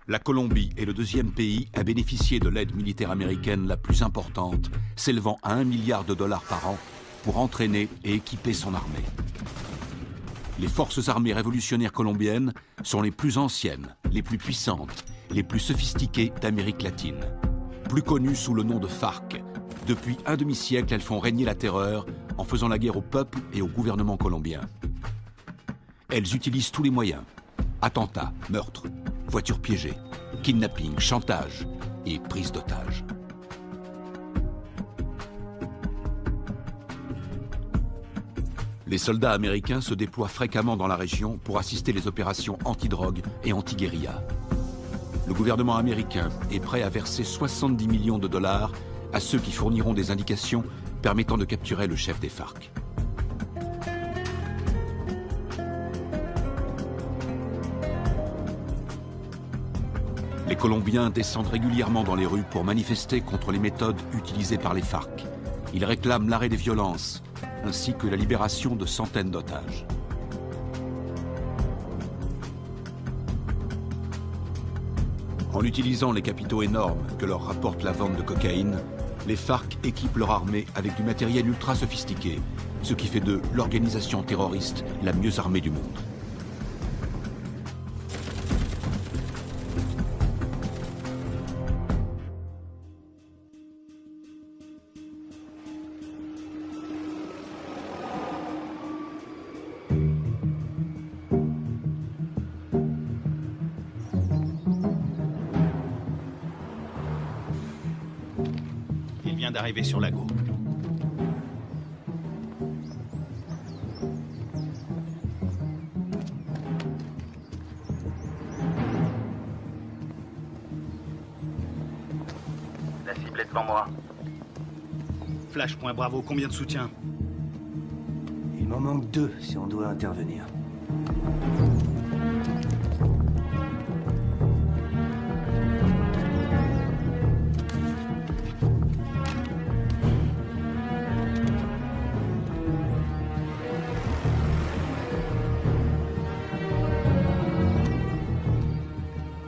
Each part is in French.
La Colombie est le deuxième pays à bénéficier de l'aide militaire américaine la plus importante, s'élevant à 1 milliard de dollars par an pour entraîner et équiper son armée. Les forces armées révolutionnaires colombiennes sont les plus anciennes, les plus puissantes, les plus sophistiquées d'Amérique latine. Plus connues sous le nom de FARC, depuis un demi-siècle, elles font régner la terreur en faisant la guerre au peuple et au gouvernement colombien. Elles utilisent tous les moyens. Attentats, meurtres, voitures piégées, kidnapping, chantage et prise d'otages. Les soldats américains se déploient fréquemment dans la région pour assister les opérations anti-drogue et anti-guérilla. Le gouvernement américain est prêt à verser 70 millions de dollars à ceux qui fourniront des indications permettant de capturer le chef des FARC. Les Colombiens descendent régulièrement dans les rues pour manifester contre les méthodes utilisées par les FARC. Ils réclament l'arrêt des violences, ainsi que la libération de centaines d'otages. En utilisant les capitaux énormes que leur rapporte la vente de cocaïne, les FARC équipent leur armée avec du matériel ultra sophistiqué, ce qui fait d'eux l'organisation terroriste la mieux armée du monde. D'arriver sur Lago. La cible est devant moi. Flash, point Bravo, combien de soutien? Il m'en manque 2 si on doit intervenir.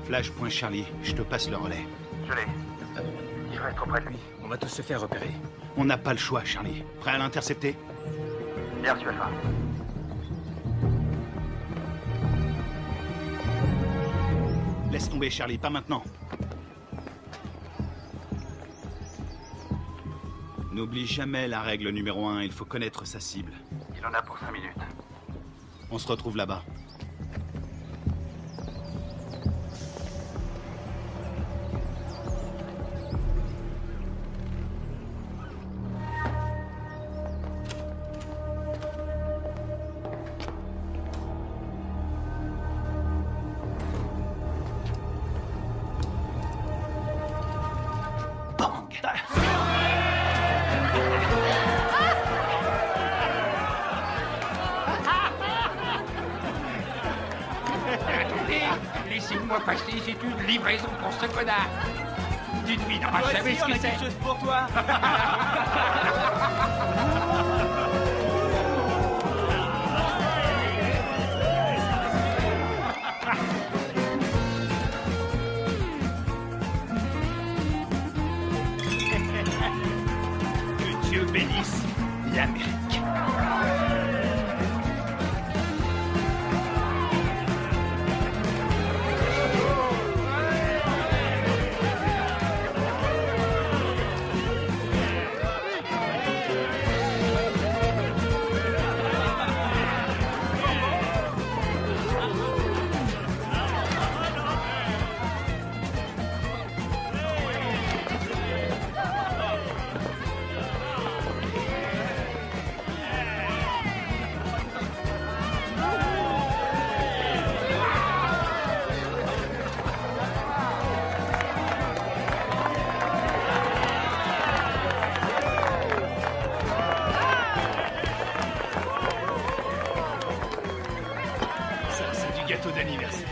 Flash, point Charlie, je te passe le relais. Je l'ai. Il faut être auprès de lui. On va tous se faire repérer. On n'a pas le choix, Charlie. Prêt à l'intercepter? Bien reçu, Alpha. Laisse tomber, Charlie, pas maintenant. N'oublie jamais la règle numéro 1, il faut connaître sa cible. Il en a pour 5 minutes. On se retrouve là-bas. Laissez-moi passer, c'est une livraison pour ce connard. Dites-lui, n'aura jamais ce que c'est. Quelque chose pour toi. Que Dieu bénisse l'Amérique. Gâteau d'anniversaire.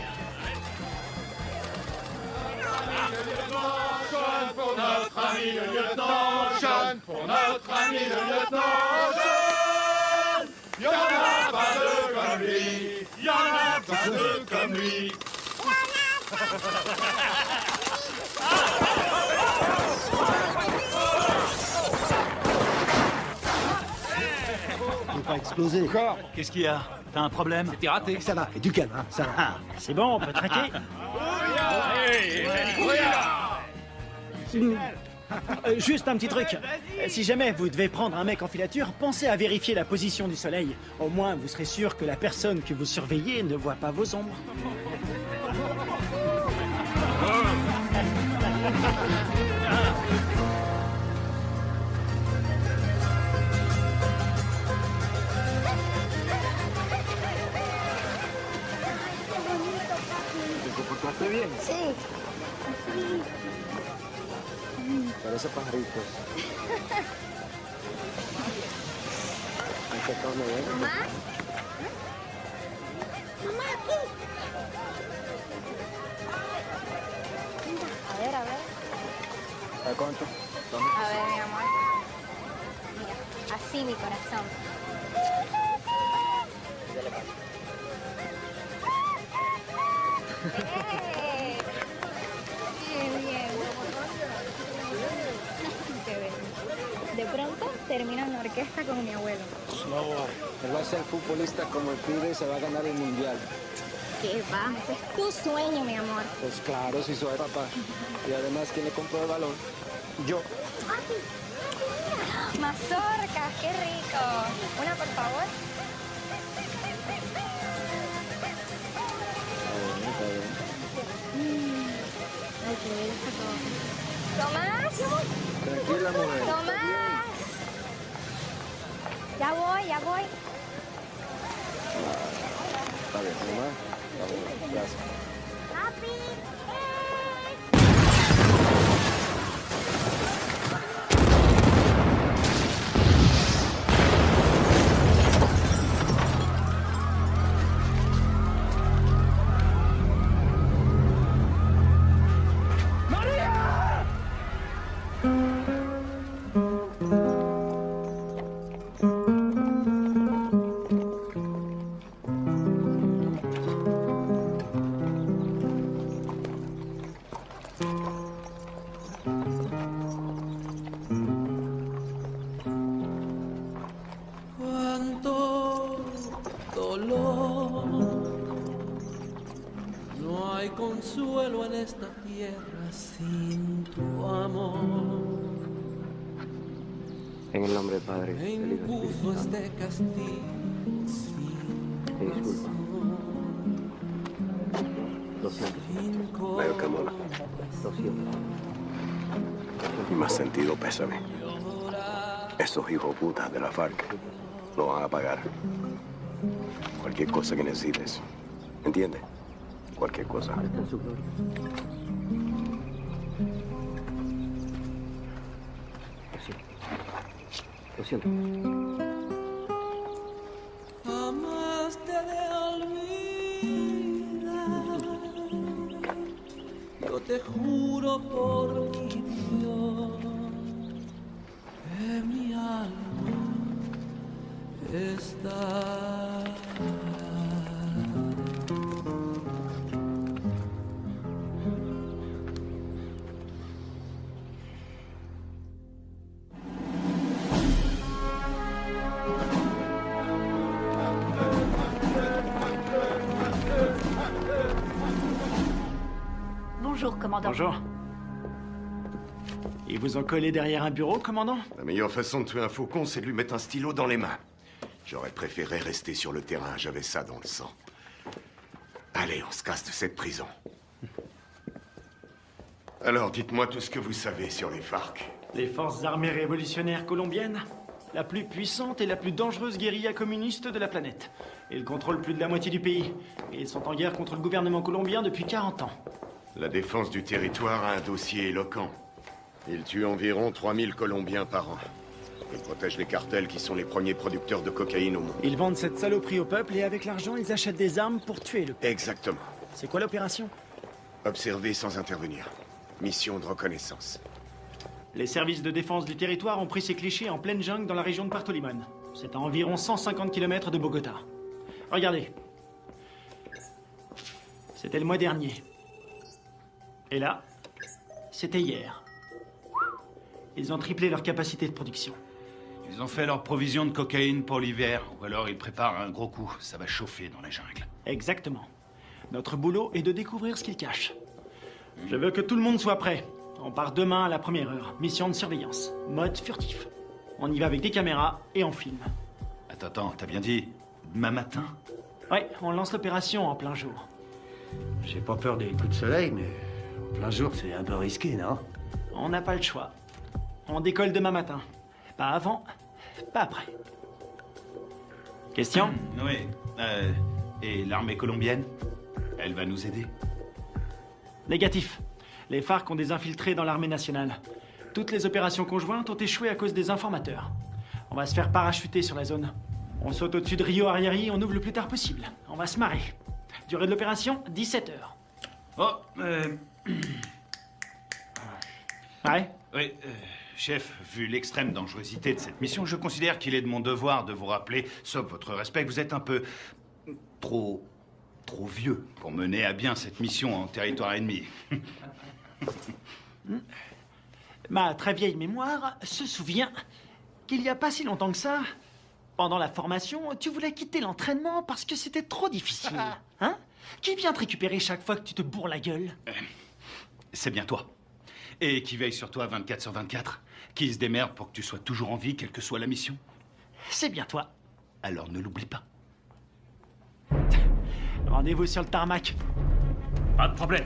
Jeune pour notre ami le lieutenant, jeune pour notre ami le lieutenant, jeune. Y'en a pas deux comme lui, y'en a pas deux comme lui. Faut pas exploser. Encore? Qu'est-ce qu'il y a? T'as un problème? C'était raté. Ça va, et du calme, hein, ça va. C'est bon, on peut traquer. Juste un petit truc. Si jamais vous devez prendre un mec en filature, pensez à vérifier la position du soleil. Au moins, vous serez sûr que la personne que vous surveillez ne voit pas vos ombres. ¿Te comportaste bien? Sí. Parece pajaritos. ¿Han sacado una vez? ¿Mamá? Mamá, aquí. A ver, a ver. ¿A cuánto? A ver, mi amor. Mira, así mi corazón. ¡Eh! Bien, bien. Qué bien. De pronto termino en la orquesta con mi abuelo. No, él va a ser futbolista como el pibe y se va a ganar el mundial. ¿Qué va? Ese es tu sueño, mi amor. Pues claro, si soy papá. Y además, ¿quién le compró el balón? Yo. Mazorcas, qué rico. Una, por favor. Está bien. Ay, qué bello está todo. ¿Tomás? Tranquila, mujer. ¡Tomás! Ya voy, ya voy. Está bien, mamá. Está bien, gracias. ¡Papi! Cuánto dolor, no hay consuelo en esta tierra sin tu amor. En el nombre del Padre, Me del Hijo y del Espíritu impuso Santo. este castigo sin Te disculpa. Lo siento. Veo que mola. Lo siento. Y más sentido pésame. Esos hijos putas de la FARC lo van a pagar. Cualquier cosa que necesites. ¿Entiendes? Cualquier cosa. Está en su gloria. Lo siento. jamás te de olvidar. Yo te juro por mi Dios que mi alma está. Bonjour, commandant. Bonjour. Ils vous ont collé derrière un bureau, commandant? La meilleure façon de tuer un faucon, c'est de lui mettre un stylo dans les mains. J'aurais préféré rester sur le terrain, j'avais ça dans le sang. Allez, on se casse de cette prison. Alors, dites-moi tout ce que vous savez sur les FARC. Les forces armées révolutionnaires colombiennes, la plus puissante et la plus dangereuse guérilla communiste de la planète. Ils contrôlent plus de la moitié du pays. Et ils sont en guerre contre le gouvernement colombien depuis 40 ans. La défense du territoire a un dossier éloquent. Ils tuent environ 3000 Colombiens par an. Ils protègent les cartels qui sont les premiers producteurs de cocaïne au monde. Ils vendent cette saloperie au peuple et avec l'argent, ils achètent des armes pour tuer le peuple. Exactement. C'est quoi l'opération? Observer sans intervenir. Mission de reconnaissance. Les services de défense du territoire ont pris ces clichés en pleine jungle dans la région de Puerto Limón. C'est à environ 150 km de Bogota. Regardez. C'était le mois dernier. Et là, c'était hier. Ils ont triplé leur capacité de production. Ils ont fait leur provision de cocaïne pour l'hiver, ou alors ils préparent un gros coup. Ça va chauffer dans la jungle. Exactement. Notre boulot est de découvrir ce qu'ils cachent. Je veux que tout le monde soit prêt. On part demain à la première heure. Mission de surveillance. Mode furtif. On y va avec des caméras et on filme. Attends, t'as bien dit demain matin? Ouais, on lance l'opération en plein jour. J'ai pas peur des coups de soleil, mais en plein jour, c'est un peu risqué, non? On n'a pas le choix. On décolle demain matin. Pas avant, pas après. Question? Oui. Et l'armée colombienne? Elle va nous aider? Négatif. Les FARC ont des infiltrés dans l'armée nationale. Toutes les opérations conjointes ont échoué à cause des informateurs. On va se faire parachuter sur la zone. On saute au-dessus de Rio Arrieri, on ouvre le plus tard possible. On va se marrer. Durée de l'opération, 17 heures. Oh, Ouais? Oui, chef, vu l'extrême dangerosité de cette mission, je considère qu'il est de mon devoir de vous rappeler, sauf votre respect, que vous êtes un peu trop vieux pour mener à bien cette mission en territoire ennemi. Ma très vieille mémoire se souvient qu'il n'y a pas si longtemps que ça, pendant la formation, tu voulais quitter l'entraînement parce que c'était trop difficile. Hein? Qui vient te récupérer chaque fois que tu te bourres la gueule? C'est bien toi. Et qui veille sur toi 24/24. Qui se démerde pour que tu sois toujours en vie, quelle que soit la mission. C'est bien toi. Alors ne l'oublie pas. Rendez-vous sur le tarmac. Pas de problème.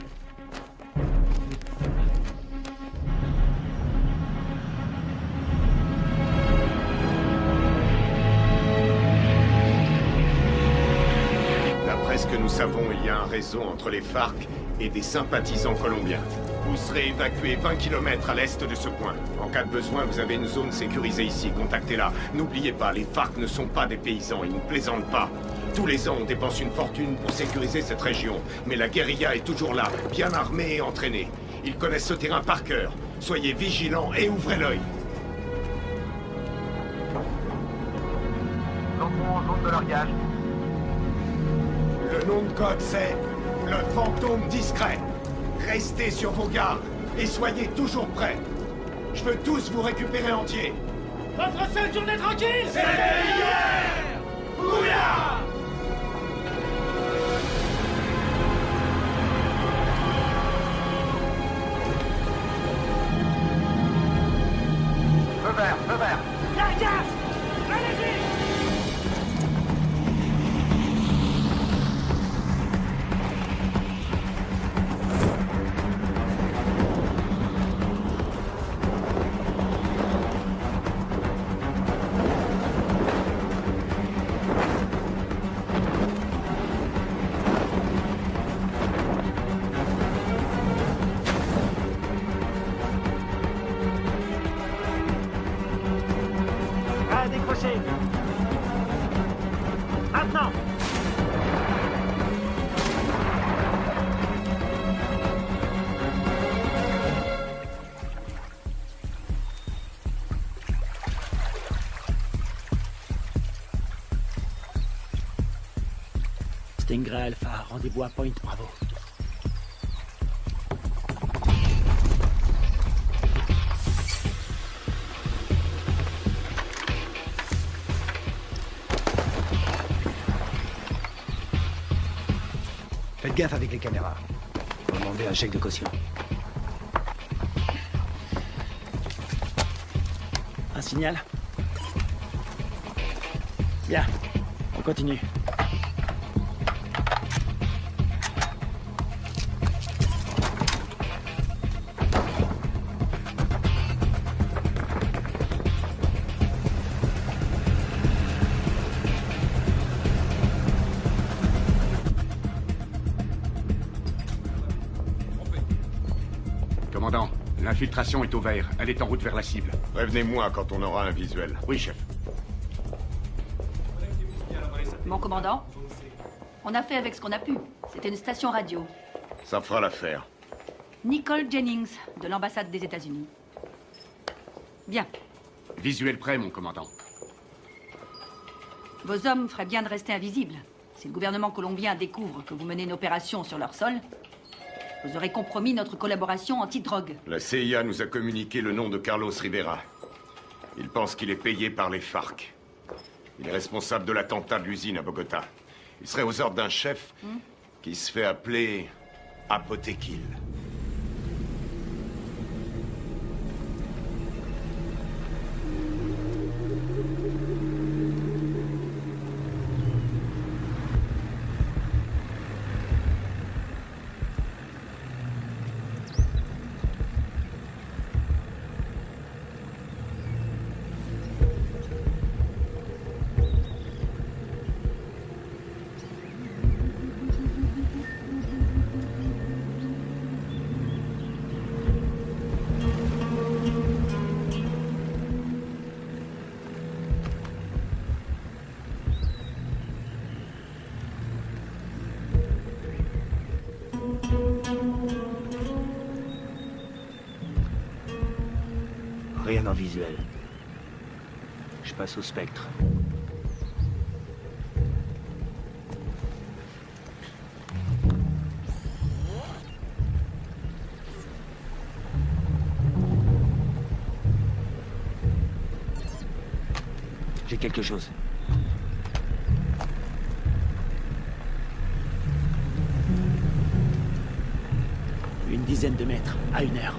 D'après ce que nous savons, il y a un réseau entre les FARC et des sympathisants colombiens. Vous serez évacué 20 km à l'est de ce point. En cas de besoin, vous avez une zone sécurisée ici. Contactez-la. N'oubliez pas, les FARC ne sont pas des paysans. Ils ne plaisantent pas. Tous les ans, on dépense une fortune pour sécuriser cette région. Mais la guérilla est toujours là, bien armée et entraînée. Ils connaissent ce terrain par cœur. Soyez vigilants et ouvrez l'œil. Entrons en zone de largage. Le nom de code, c'est le fantôme discret. Restez sur vos gardes et soyez toujours prêts. Je veux tous vous récupérer entiers. Votre seule journée tranquille, C'était hier! Ouya! Feu vert, feu vert. Largage! Allez-y! À décrocher. Maintenant. Stingray Alpha, rendez-vous à Point Bravo. Faites gaffe avec les caméras. Faut demander un chèque de caution. Un signal? Bien, on continue. Commandant, l'infiltration est au vert. Elle est en route vers la cible. Prévenez-moi quand on aura un visuel. Oui, chef. Mon commandant, on a fait avec ce qu'on a pu. C'était une station radio. Ça fera l'affaire. Nicole Jennings, de l'ambassade des États-Unis. Bien. Visuel prêt, mon commandant. Vos hommes feraient bien de rester invisibles. Si le gouvernement colombien découvre que vous menez une opération sur leur sol, Vous aurez compromis notre collaboration anti-drogue. La CIA nous a communiqué le nom de Carlos Rivera. Il pense qu'il est payé par les FARC. Il est responsable de l'attentat de l'usine à Bogota. Il serait aux ordres d'un chef qui se fait appeler Apotekil. Rien en visuel. Je passe au spectre. J'ai quelque chose. Une dizaine de mètres, à 1 heure.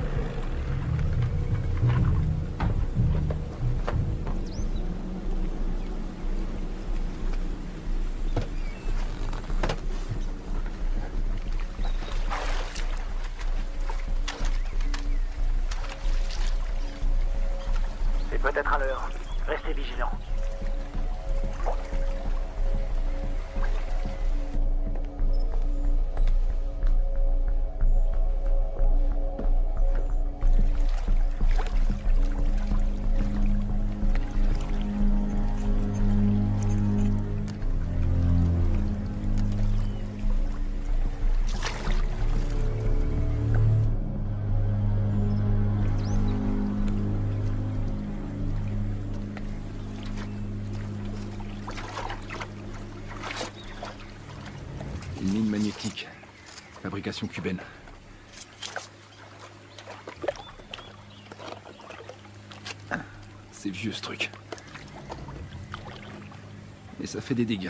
C'est peut-être à l'heure. Restez vigilants. Une mine magnétique. Fabrication cubaine. C'est vieux ce truc. Et ça fait des dégâts.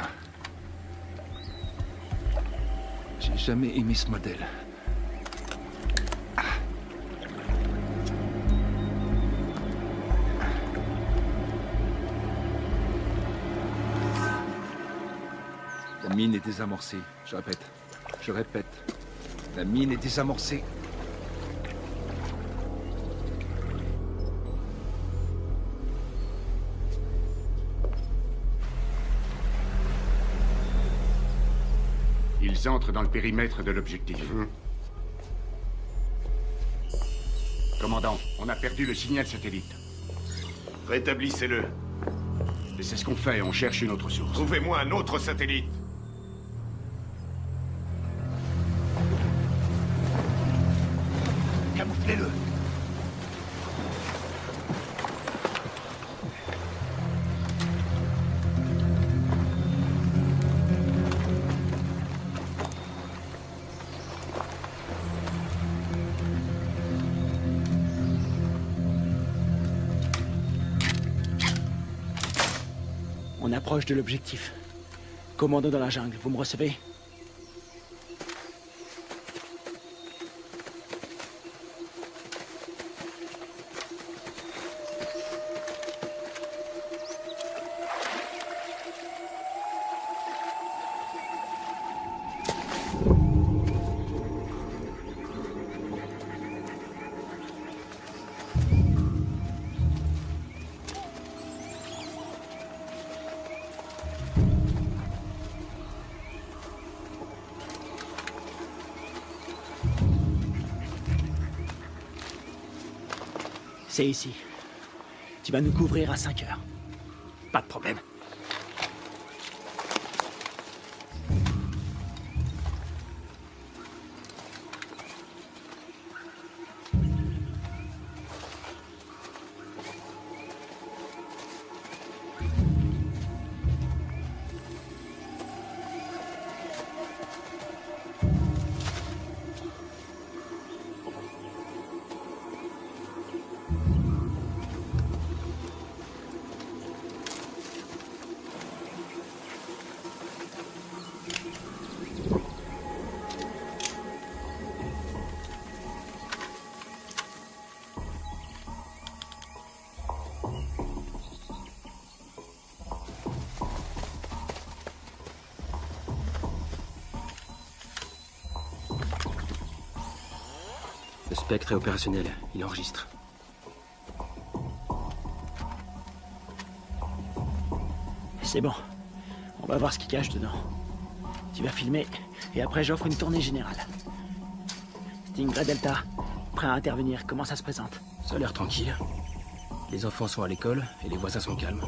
J'ai jamais aimé ce modèle. La mine est désamorcée. Je répète. Je répète. La mine est désamorcée. Ils entrent dans le périmètre de l'objectif. Commandant, on a perdu le signal satellite. Rétablissez-le. Et c'est ce qu'on fait, on cherche une autre source. Trouvez-moi un autre satellite. Camouflez-le. On approche de l'objectif. Commando dans la jungle, vous me recevez? C'est ici. Tu vas nous couvrir à 5 heures. Pas de problème. spectre est opérationnel. Il enregistre. C'est bon. On va voir ce qu'il cache dedans. Tu vas filmer, et après j'offre une tournée générale. Stingray Delta, prêt à intervenir. Comment ça se présente? Ça a l'air tranquille. Les enfants sont à l'école, et les voisins sont calmes.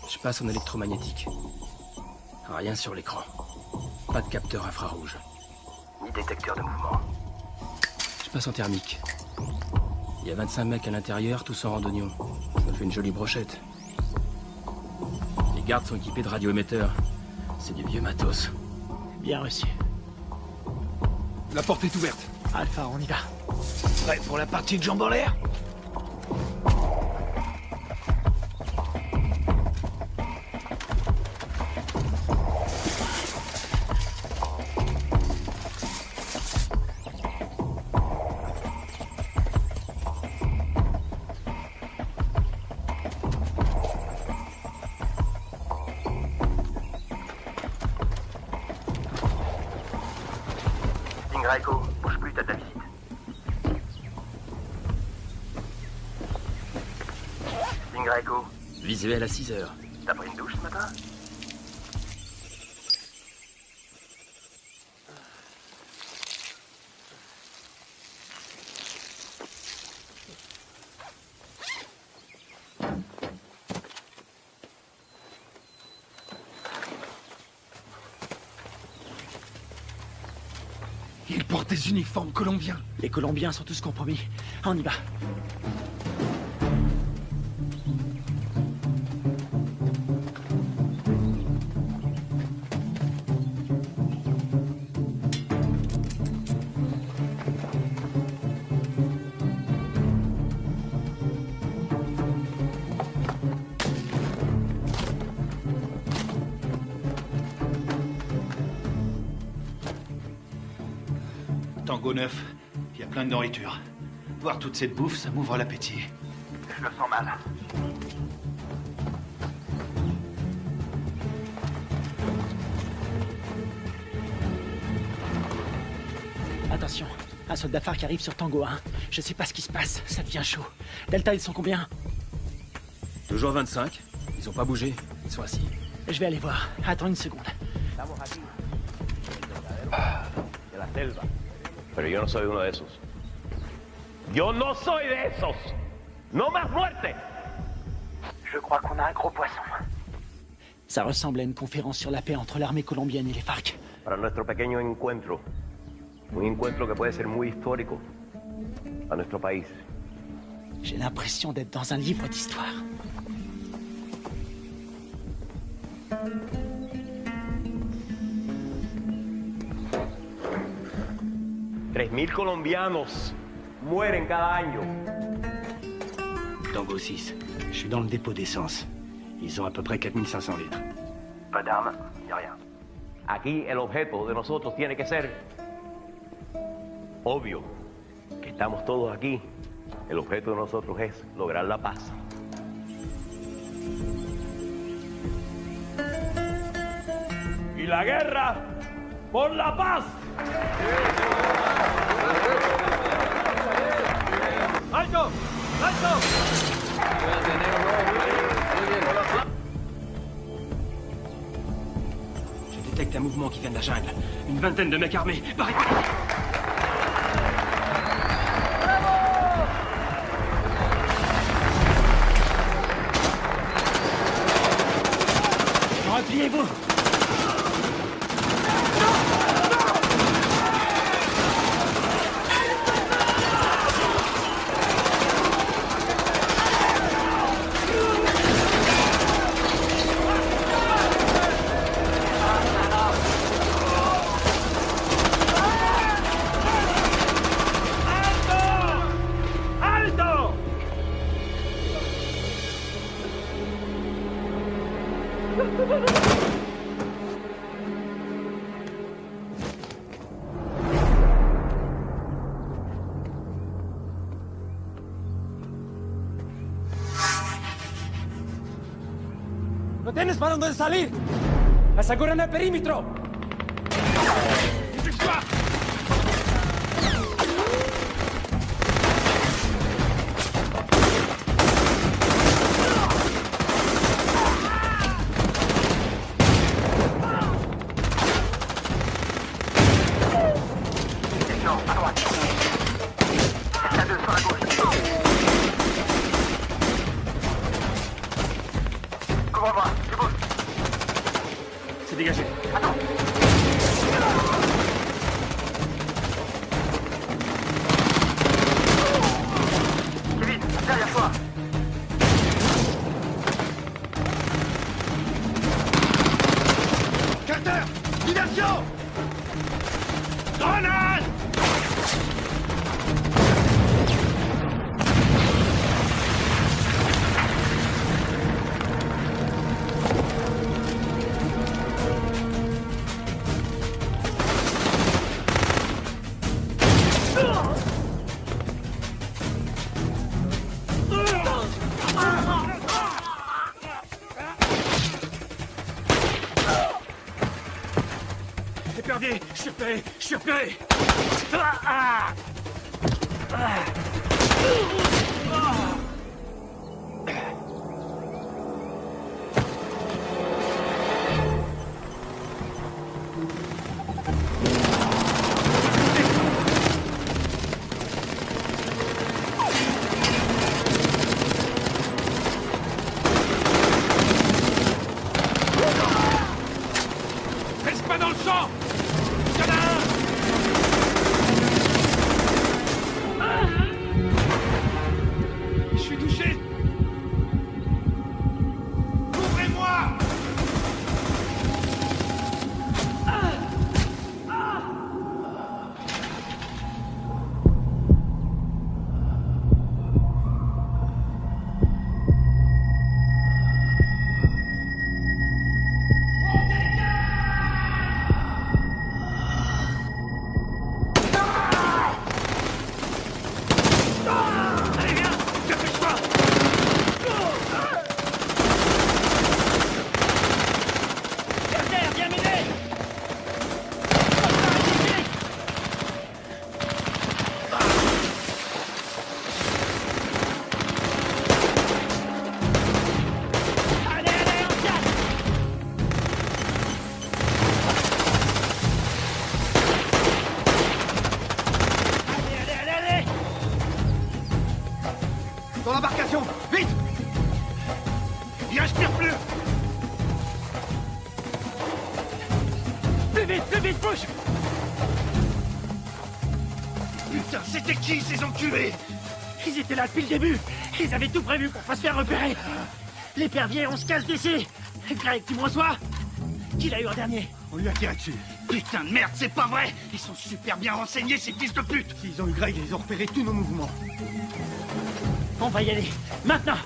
Je passe en électromagnétique. Rien sur l'écran. Pas de capteur infrarouge. Ni détecteur de mouvement. Je passe en thermique. Il y a 25 mecs à l'intérieur, tous en randonnion. Ça fait une jolie brochette. Les gardes sont équipés de radioémetteurs. C'est du vieux matos. Bien reçu. La porte est ouverte. Alpha, on y va. Prêt pour la partie de jambes en l'air? Raiko, bouge plus, t'as ta visite. Raiko. Visuel à 6 heures. T'as pris une douche ce matin? Ils portent des uniformes colombiens. Les Colombiens sont tous compromis. On y va. Tango 9, il y a plein de nourriture. Voir toute cette bouffe, ça m'ouvre l'appétit. Je le sens mal. Attention, un soldat phare qui arrive sur Tango 1. Je sais pas ce qui se passe, ça devient chaud. Delta, ils sont combien? Toujours 25. Ils ont pas bougé. Ils sont assis. Je vais aller voir. Attends une seconde. De la selva. Pero yo no soy uno de esos. Yo no soy de esos. No más muerte. Je crois qu'on a un gros poisson. Ça ressemble à une conférence sur la paix entre l'armée colombienne et les FARC. Para nuestro pequeño encuentro. Un encuentro que puede ser muy histórico a nuestro país. J'ai l'impression d'être dans un livre d'histoire. $3,000 colombianos mueren cada año. Tango 6, je suis dans le dépôt d'essence. Ils ont à peu près 4500 litres. Pas d'armes, ni rien. Aquí el objeto de nosotros tiene que ser obvio. Que estamos todos aquí. El objeto de nosotros es lograr la paz. Y la guerra por la paz. ¡Alto! ¡Alto! Je détecte un mouvement qui vient de la jungle. Une vingtaine de mecs armés. Barrez. Repliez-vous! ¡No tienes para dónde salir! ¡Aseguren el perímetro! devant moi. Tu bouges. C'est dégagé. Attends. Kevin, derrière toi. Carter! Diversion! Grenade! Épervier, je suis repéré, je suis repéré. Reste pas dans le sang! Y'en a un! Je suis touché! Ouvrez-moi! Allez, viens! Dépêche-toi! Carter, viens m'aider! Allez, allez, on se casse! Allez, allez, allez, allez! Dans l'embarcation! Vite! Il respire plus! Plus vite, bouge! Putain, c'était qui ces enculés? Ils étaient là depuis le début. Ils avaient tout prévu pour pas se faire repérer. L'épervier, on se casse d'ici. Greg, tu me reçois? Qui l'a eu en dernier? On lui a tiré dessus. Putain de merde, c'est pas vrai! Ils sont super bien renseignés, ces fils de pute! S'ils ont eu Greg, ils ont repéré tous nos mouvements. On va y aller. Maintenant!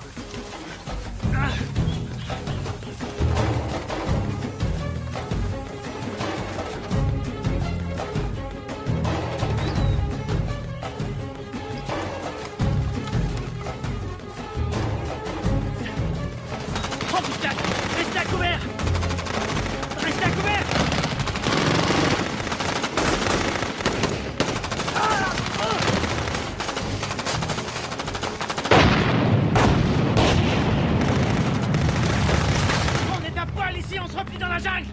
Oh putain! Restez à couvert! Restez à couvert! On est à poil ici, on se replie dans la jungle!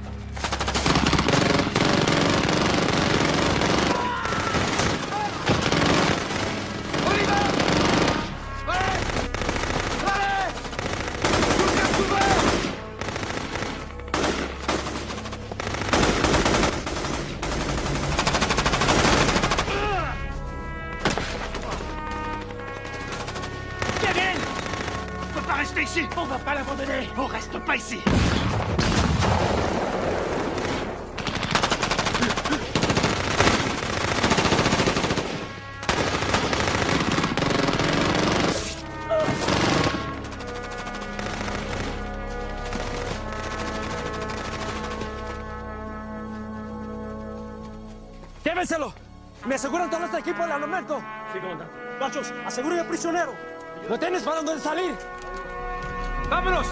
Kevin! On peut pas rester ici! On va pas l'abandonner! On reste pas ici! ¡Llévenselo! Me aseguran todo este equipo al armamento. Sí, comandante. Gachos, aseguren al prisionero. ¿Lo tienes para dónde salir? ¡Vámonos!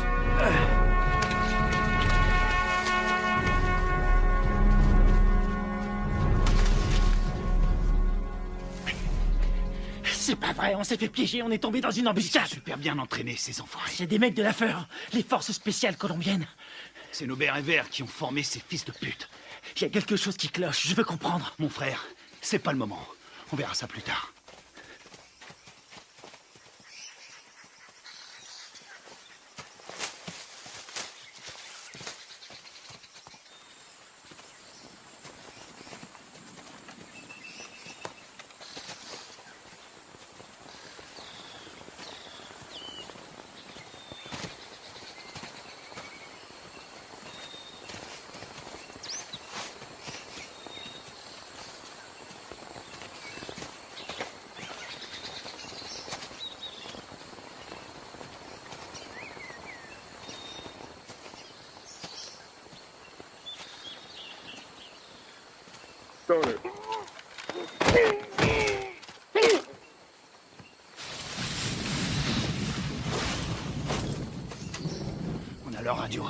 C'est pas vrai, on s'est fait piéger, on est tombé dans une embuscade. Super bien entraînés, ces enfoirés. C'est des mecs de la FEUR, les forces spéciales colombiennes. C'est nos bérets verts qui ont formé ces fils de pute. Il y a quelque chose qui cloche, je veux comprendre. Mon frère, c'est pas le moment. On verra ça plus tard. Tony. On a leur radio.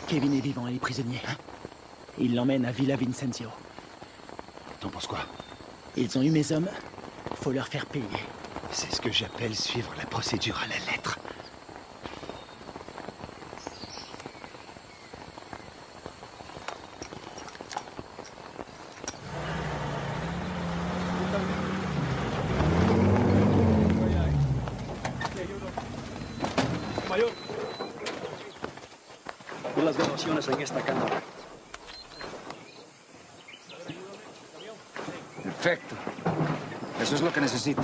Kevin est vivant, il est prisonnier. Il l'emmène à Villa Vincenzio. T'en penses quoi? Ils ont eu mes hommes. Faut leur faire payer. C'est ce que j'appelle suivre la procédure à la lettre. Mayor, vi las grabaciones en esta cámara. Perfecto. Eso es lo que necesito.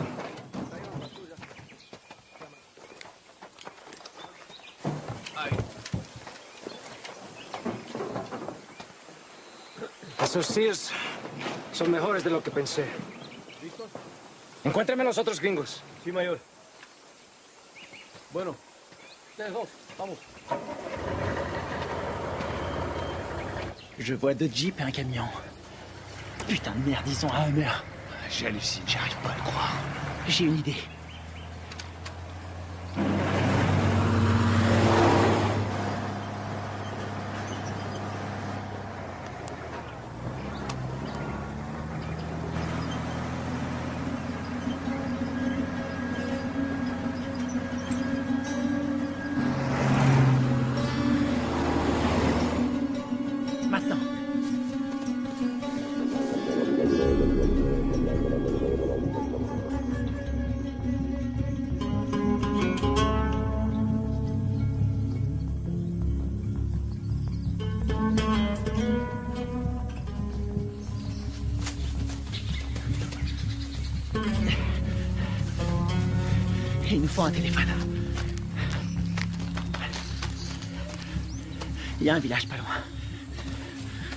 Esos tíos son mejores de lo que pensé. Encuéntrame a los otros gringos. Sí, mayor. Bueno, ustedes dos, vamos. Je vois deux jeeps et un camion. Putain de merde, ils ont un Hummer. J'hallucine, j'arrive pas à le croire. J'ai une idée. Maintenant. Il nous faut un téléphone. Il y a un village pas loin.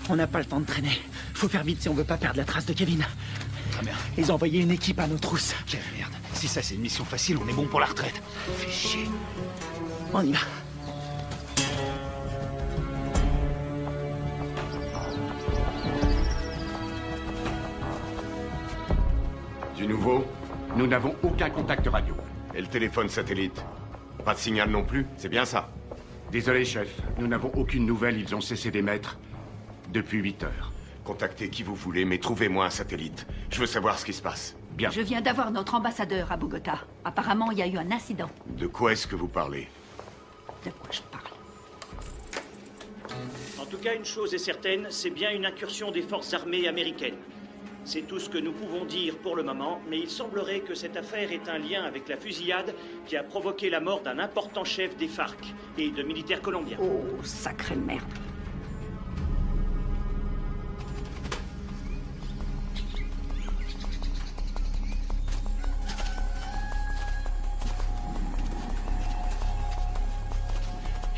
On n'a pas le temps de traîner. Faut faire vite si on veut pas perdre la trace de Kevin. Très bien. Ils ont envoyé une équipe à nos trousses. Quelle merde. Si ça c'est une mission facile, on est bon pour la retraite. Fais chier. On y va. Du nouveau? Nous n'avons aucun contact radio. Et le téléphone satellite? Pas de signal non plus, c'est bien ça? Désolé, chef. Nous n'avons aucune nouvelle. Ils ont cessé d'émettre depuis 8 heures. Contactez qui vous voulez, mais trouvez-moi un satellite. Je veux savoir ce qui se passe. Bien. Je viens d'avoir notre ambassadeur à Bogota. Apparemment, il y a eu un incident. De quoi est-ce que vous parlez? De quoi je parle? En tout cas, une chose est certaine, c'est bien une incursion des forces armées américaines. C'est tout ce que nous pouvons dire pour le moment, mais il semblerait que cette affaire ait un lien avec la fusillade qui a provoqué la mort d'un important chef des FARC et de militaires colombiens. Oh, sacrée merde.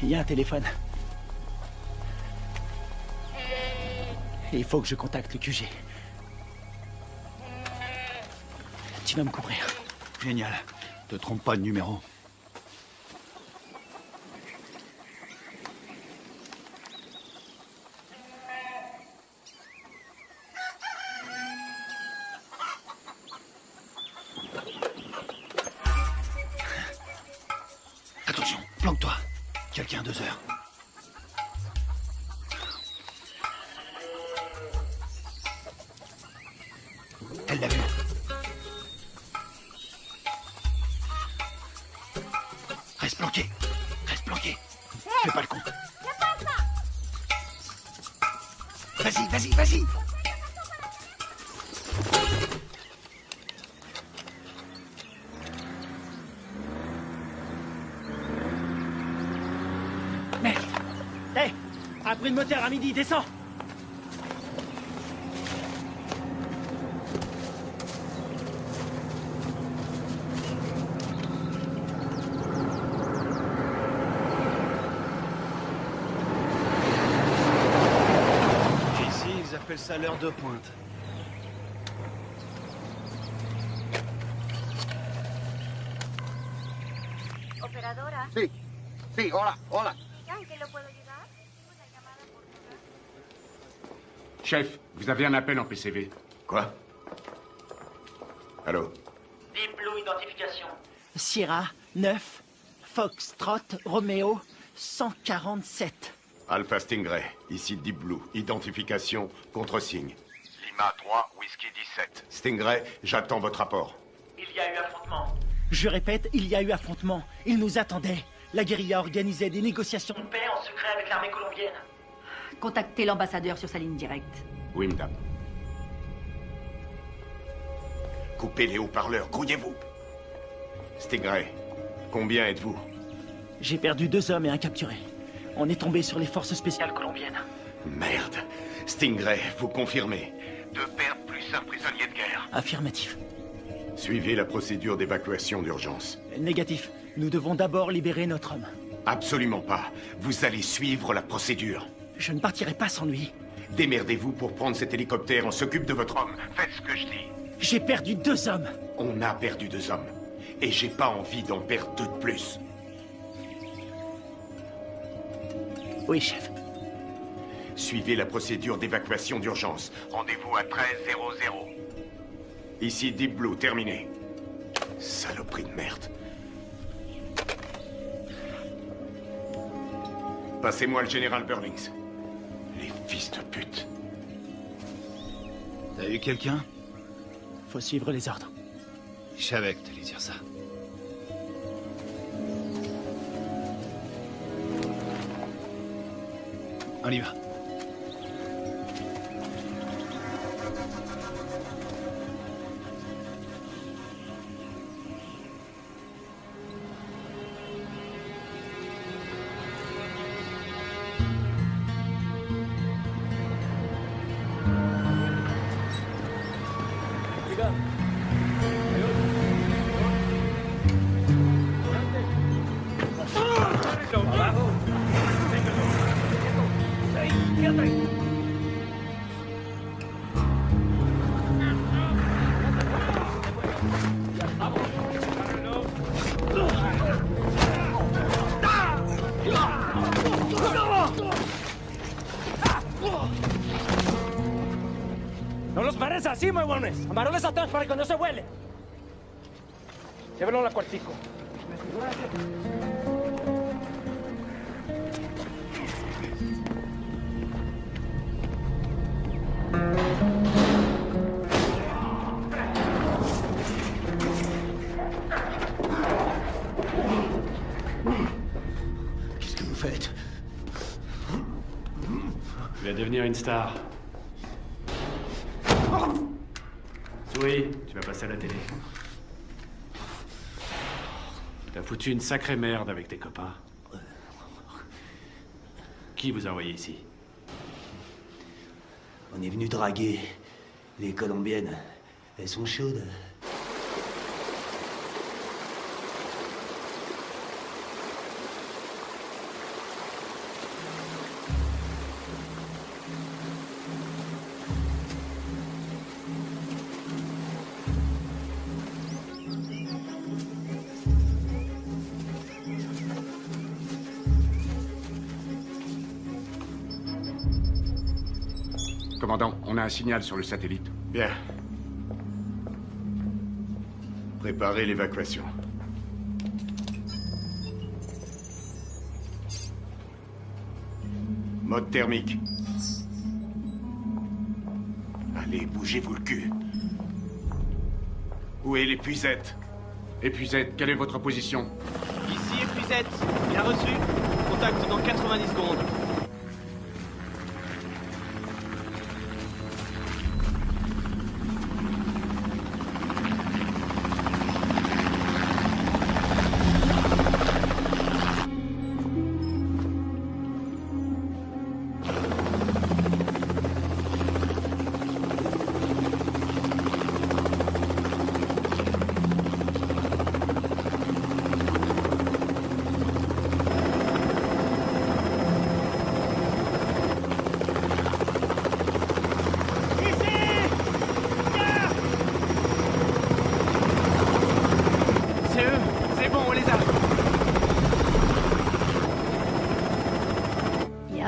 Il y a un téléphone. Il faut que je contacte le QG. Tu vas me couvrir. Génial. Te trompe pas de numéro. Attention, planque-toi. Quelqu'un à 2 heures. Elle l'a vu. Reste planqué. Reste planqué. Fais pas le con. Vas-y, vas-y, vas-y. Merde. Hé, un bruit de moteur à midi, descends. Ici, ils appellent ça l'heure de pointe. Sí, sí, hola, hola. ¿En qué lo puedo ayudar? Chef, vous avez un appel en PCV. Quoi? Allô? Deep Blue Identification. Sierra 9, Foxtrot, Romeo 147. Alpha Stingray, ici Deep Blue. Identification, contre-signe. Lima 3, Whisky 17. Stingray, j'attends votre rapport. Il y a eu affrontement. Je répète, il y a eu affrontement. Ils nous attendaient. La guérilla organisait des négociations de paix En secret avec l'armée colombienne. Contactez l'ambassadeur sur sa ligne directe. Oui, madame. Coupez les haut-parleurs, grouillez-vous. Stingray, combien êtes-vous? J'ai perdu 2 hommes et un capturé. On est tombé sur les forces spéciales colombiennes. Merde. Stingray, vous confirmez? 2 pertes plus un prisonnier de guerre. Affirmatif. Suivez la procédure d'évacuation d'urgence. Négatif. Nous devons d'abord libérer notre homme. Absolument pas. Vous allez suivre la procédure. Je ne partirai pas sans lui. Démerdez-vous pour prendre cet hélicoptère. On s'occupe de votre homme. Faites ce que je dis. J'ai perdu 2 hommes. On a perdu 2 hommes. Et j'ai pas envie d'en perdre 2 de plus. Oui, chef. Suivez la procédure d'évacuation d'urgence. Rendez-vous à 13:00. Ici Deep Blue, terminé. Saloperie de merde. Passez-moi le général Burlings. Les fils de pute. T'as eu quelqu'un? Faut suivre les ordres. Je savais que t'allais dire ça. On y va. ¡No los pares así, huevones! ¡Amarones atrás para que no se huele! Llévenlo al cuartico. Qu'est-ce que vous faites? Tu vas devenir une star. Oui, tu vas passer à la télé. T'as foutu une sacrée merde avec tes copains. Qui vous a envoyé ici? On est venu draguer les Colombiennes. Elles sont chaudes. Commandant, on a un signal sur le satellite. Bien. Préparez l'évacuation. Mode thermique. Allez, bougez-vous le cul. Où est l'épuisette? Épuisette, quelle est votre position? Ici épuisette. Bien reçu. Contact dans 90 secondes.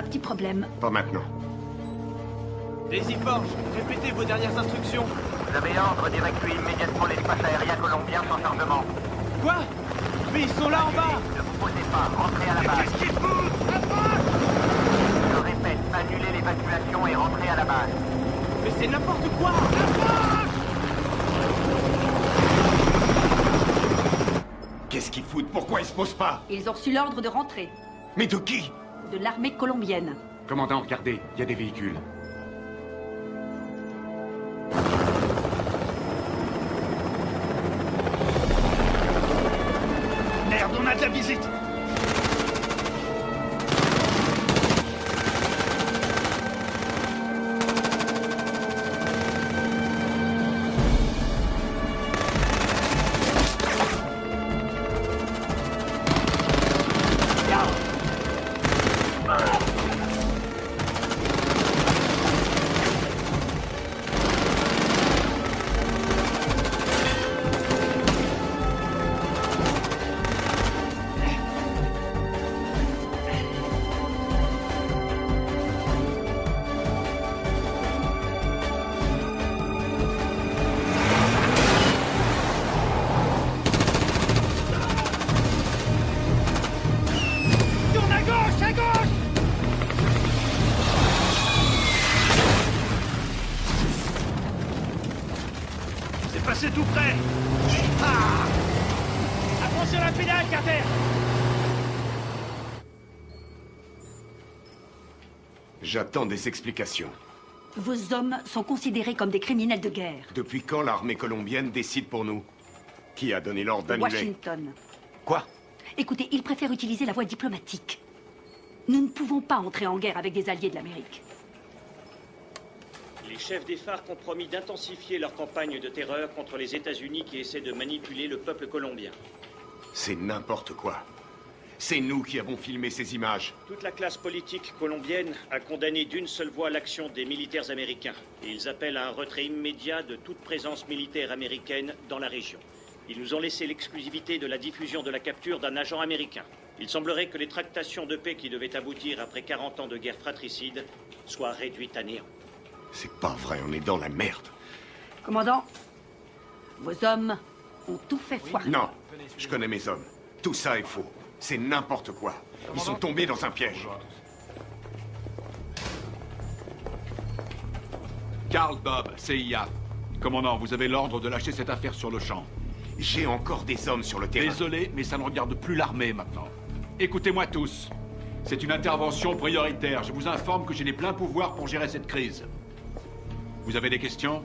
petit problème. Pas maintenant. Daisy Forge, répétez vos dernières instructions. Vous avez ordre d'évacuer immédiatement l'espace aérien colombien sans chargement. Quoi? Mais ils sont là en bas! Ne vous posez pas, rentrez à la base. Qu'est-ce qu'ils foutent? Je répète, annulez l'évacuation et rentrez à la base. Mais c'est n'importe quoi! Qu'est-ce qu'ils foutent? Pourquoi ils se posent pas? Ils ont reçu l'ordre de rentrer. Mais de qui? De l'armée colombienne. Commandant, regardez, il y a des véhicules. Merde, on a de la visite! C'est tout près. Ah! Attention à la pédale, Carter! J'attends des explications. Vos hommes sont considérés comme des criminels de guerre. Depuis quand l'armée colombienne décide pour nous? Qui a donné l'ordre d'annuler? Washington. Quoi? Écoutez, ils préfèrent utiliser la voie diplomatique. Nous ne pouvons pas entrer en guerre avec des alliés de l'Amérique. Les chefs des FARC ont promis d'intensifier leur campagne de terreur contre les États-Unis qui essaient de manipuler le peuple colombien. C'est n'importe quoi. C'est nous qui avons filmé ces images. Toute la classe politique colombienne a condamné d'une seule voix l'action des militaires américains. Et ils appellent à un retrait immédiat de toute présence militaire américaine dans la région. Ils nous ont laissé l'exclusivité de la diffusion de la capture d'un agent américain. Il semblerait que les tractations de paix qui devaient aboutir après 40 ans de guerre fratricide soient réduites à néant. C'est pas vrai, on est dans la merde. Commandant, vos hommes ont tout fait foirer. Non, je connais mes hommes. Tout ça est faux. C'est n'importe quoi. Ils sont tombés dans un piège. Karl Bob, CIA. Commandant, vous avez l'ordre de lâcher cette affaire sur le champ. J'ai encore des hommes sur le terrain. Désolé, mais ça ne regarde plus l'armée maintenant. Écoutez-moi tous. C'est une intervention prioritaire. Je vous informe que j'ai les pleins pouvoirs pour gérer cette crise. Vous avez des questions?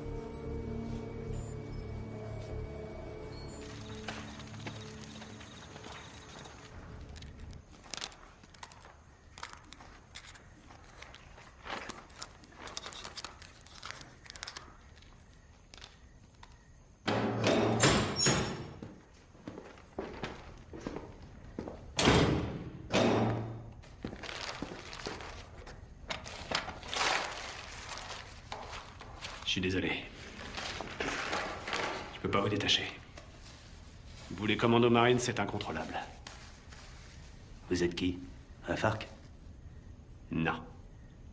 Je suis désolé. Je peux pas vous détacher. Vous, les commandos marines, c'est incontrôlable. Vous êtes qui? Un FARC? Non.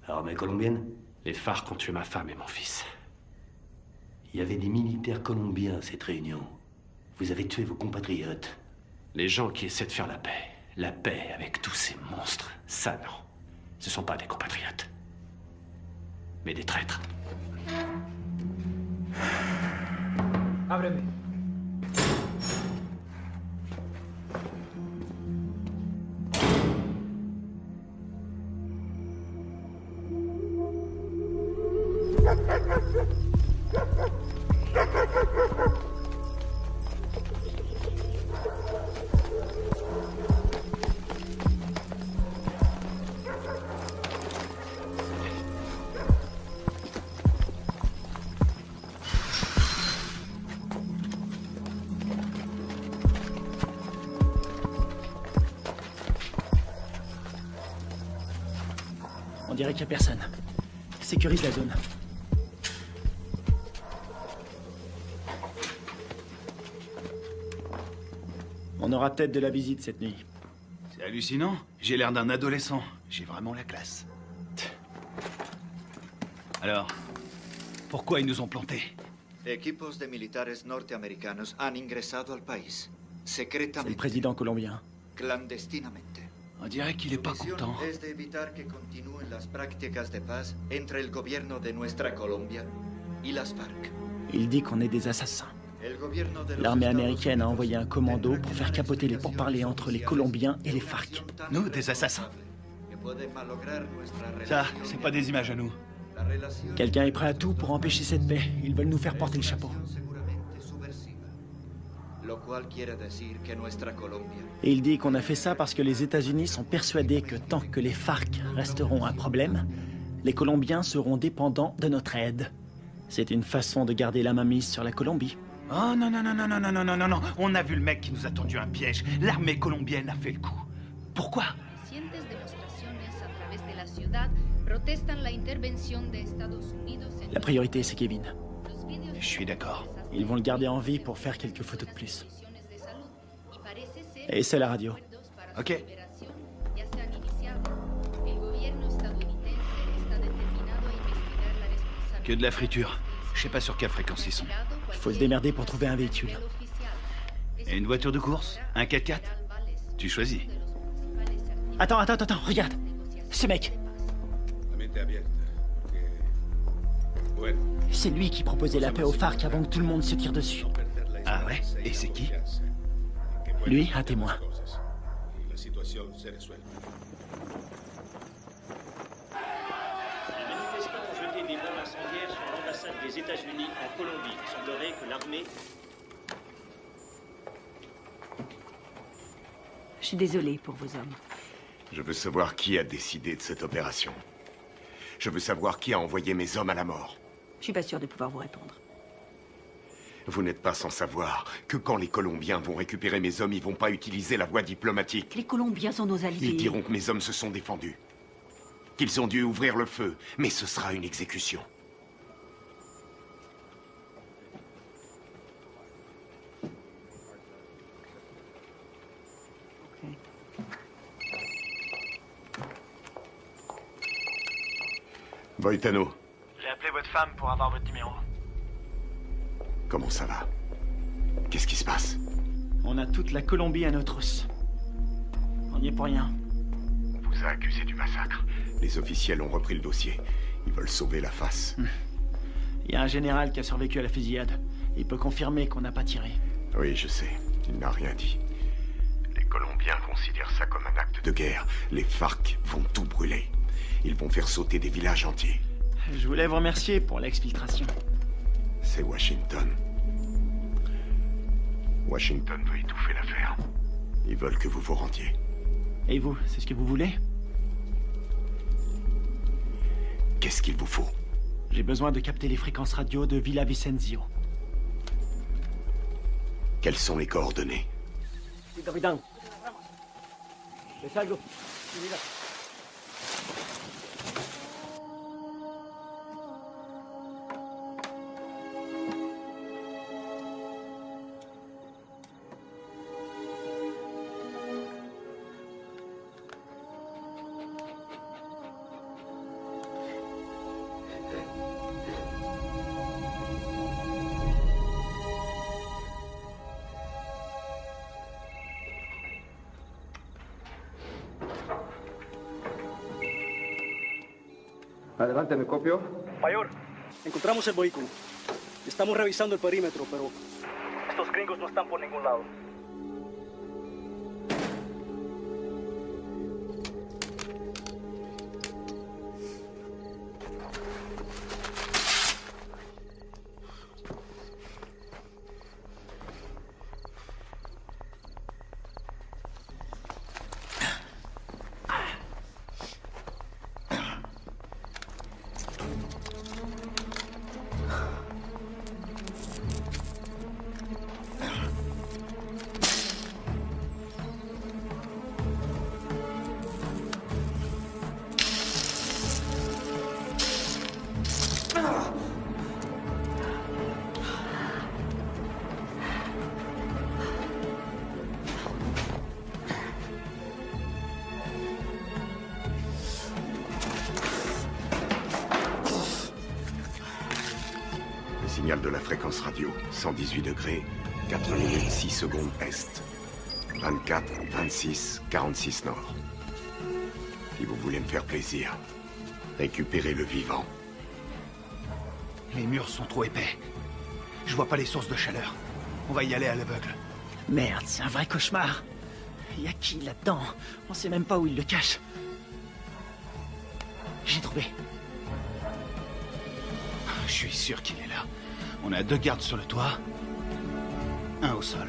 Armée colombienne? Les FARC ont tué ma femme et mon fils. Il y avait des militaires colombiens à cette réunion. Vous avez tué vos compatriotes. Les gens qui essaient de faire la paix avec tous ces monstres, ça non. Ce sont pas des compatriotes. Mais des traîtres. Ábreme. On dirait qu'il n'y a personne. Sécurise la zone. On aura peut-être de la visite cette nuit. C'est hallucinant. J'ai l'air d'un adolescent. J'ai vraiment la classe. Alors, pourquoi ils nous ont plantés? Equipos de militares norteamericanos han ingresado al país, C'est secretamente, le président colombien. clandestinamente. On dirait qu'il est pas Su misión content. es de evitar que continúen las prácticas de paz entre el gobierno de nuestra Colombia y las FARC. Il dit qu'on est des assassins. El gobierno de los L'armée Estados américaine a envoyé un commando pour faire capoter les pourparlers entre les Colombiens et les FARC. Nous, des assassins. que pueden malograr nuestra Ça, relación. c'est pas des images à nous. La relación Quelqu'un est prêt à tout pour empêcher cette paix. Ils veulent nous faire porter le chapeau. seguramente subversiva. Lo cual quiere decir que nuestra Colombia Et il dit qu'on a fait ça parce que les États-Unis sont persuadés que tant que les FARC resteront un problème, les Colombiens seront dépendants de notre aide. C'est une façon de garder la main mise sur la Colombie. Oh non, non, non, non, non, non, non, non, non, non. On a vu le mec qui nous a tendu un piège. L'armée colombienne a fait le coup. Pourquoi? Recientes demostraciones a través de la ciudad protestan la intervención de Estados Unidos en La priorité, c'est Kevin. los vídeos Je suis d'accord. Ils vont le garder en vie pour faire quelques photos de plus. de salud y parece ser Et c'est la radio. Ok. que operación ya se han iniciado. El gobierno estadounidense está determinado a investigar la responsabilidad. Que de la friture. Je sais pas sur quelle fréquence ils sont. Il faut se démerder pour trouver un véhicule. Et une voiture de course? Un 4x4? Tu choisis. Attends, regarde. Ce mec, c'est lui qui proposait la paix aux FARC avant que tout le monde se tire dessus. Ah ouais? Et c'est qui? Lui, un témoin. Les manifestants ont jeté des bombes incendiaires sur l'ambassade des États-Unis en Colombie. Il semblerait que l'armée... Je suis désolée pour vos hommes. Je veux savoir qui a décidé de cette opération. Je veux savoir qui a envoyé mes hommes à la mort. Je suis pas sûre de pouvoir vous répondre. Vous n'êtes pas sans savoir que quand les Colombiens vont récupérer mes hommes, ils vont pas utiliser la voie diplomatique. Les Colombiens sont nos alliés. Ils diront que mes hommes se sont défendus. Qu'ils ont dû ouvrir le feu, mais ce sera une exécution. Voitano, J'ai appelé votre femme pour avoir votre numéro. comment ça va? Qu'est-ce qui se passe? On a toute la Colombie à nos trousses. On n'y est pour rien. On vous a accusé du massacre. Les officiels ont repris le dossier. Ils veulent sauver la face. Il y a un général qui a survécu à la fusillade. Il peut confirmer qu'on n'a pas tiré. Oui, je sais. Il n'a rien dit. Les Colombiens considèrent ça comme un acte de guerre. Les FARC vont tout brûler. Ils vont faire sauter des villages entiers. Je voulais vous remercier pour l'exfiltration. C'est Washington. Washington veut étouffer l'affaire. Ils veulent que vous vous rendiez. Et vous, c'est ce que vous voulez? Qu'est-ce qu'il vous faut? J'ai besoin de capter les fréquences radio de Villa Vicenzio. Quelles sont les coordonnées? Sí, capitán. ¿Le salgo? Mira. Adelante, me copio. Mayor, encontramos el vehículo. Estamos revisando el perímetro, pero estos gringos no están por ningún lado. signal de la fréquence radio. 118 degrés, 4 minutes 6 secondes est. 24, 26, 46 nord. Si vous voulez me faire plaisir, récupérez le vivant. Les murs sont trop épais. Je vois pas les sources de chaleur. On va y aller à l'aveugle. Merde, c'est un vrai cauchemar. Y a qui là-dedans? On sait même pas où il le cache. J'ai trouvé. Je suis sûr qu'il est là. On a 2 gardes sur le toit. 1 au sol.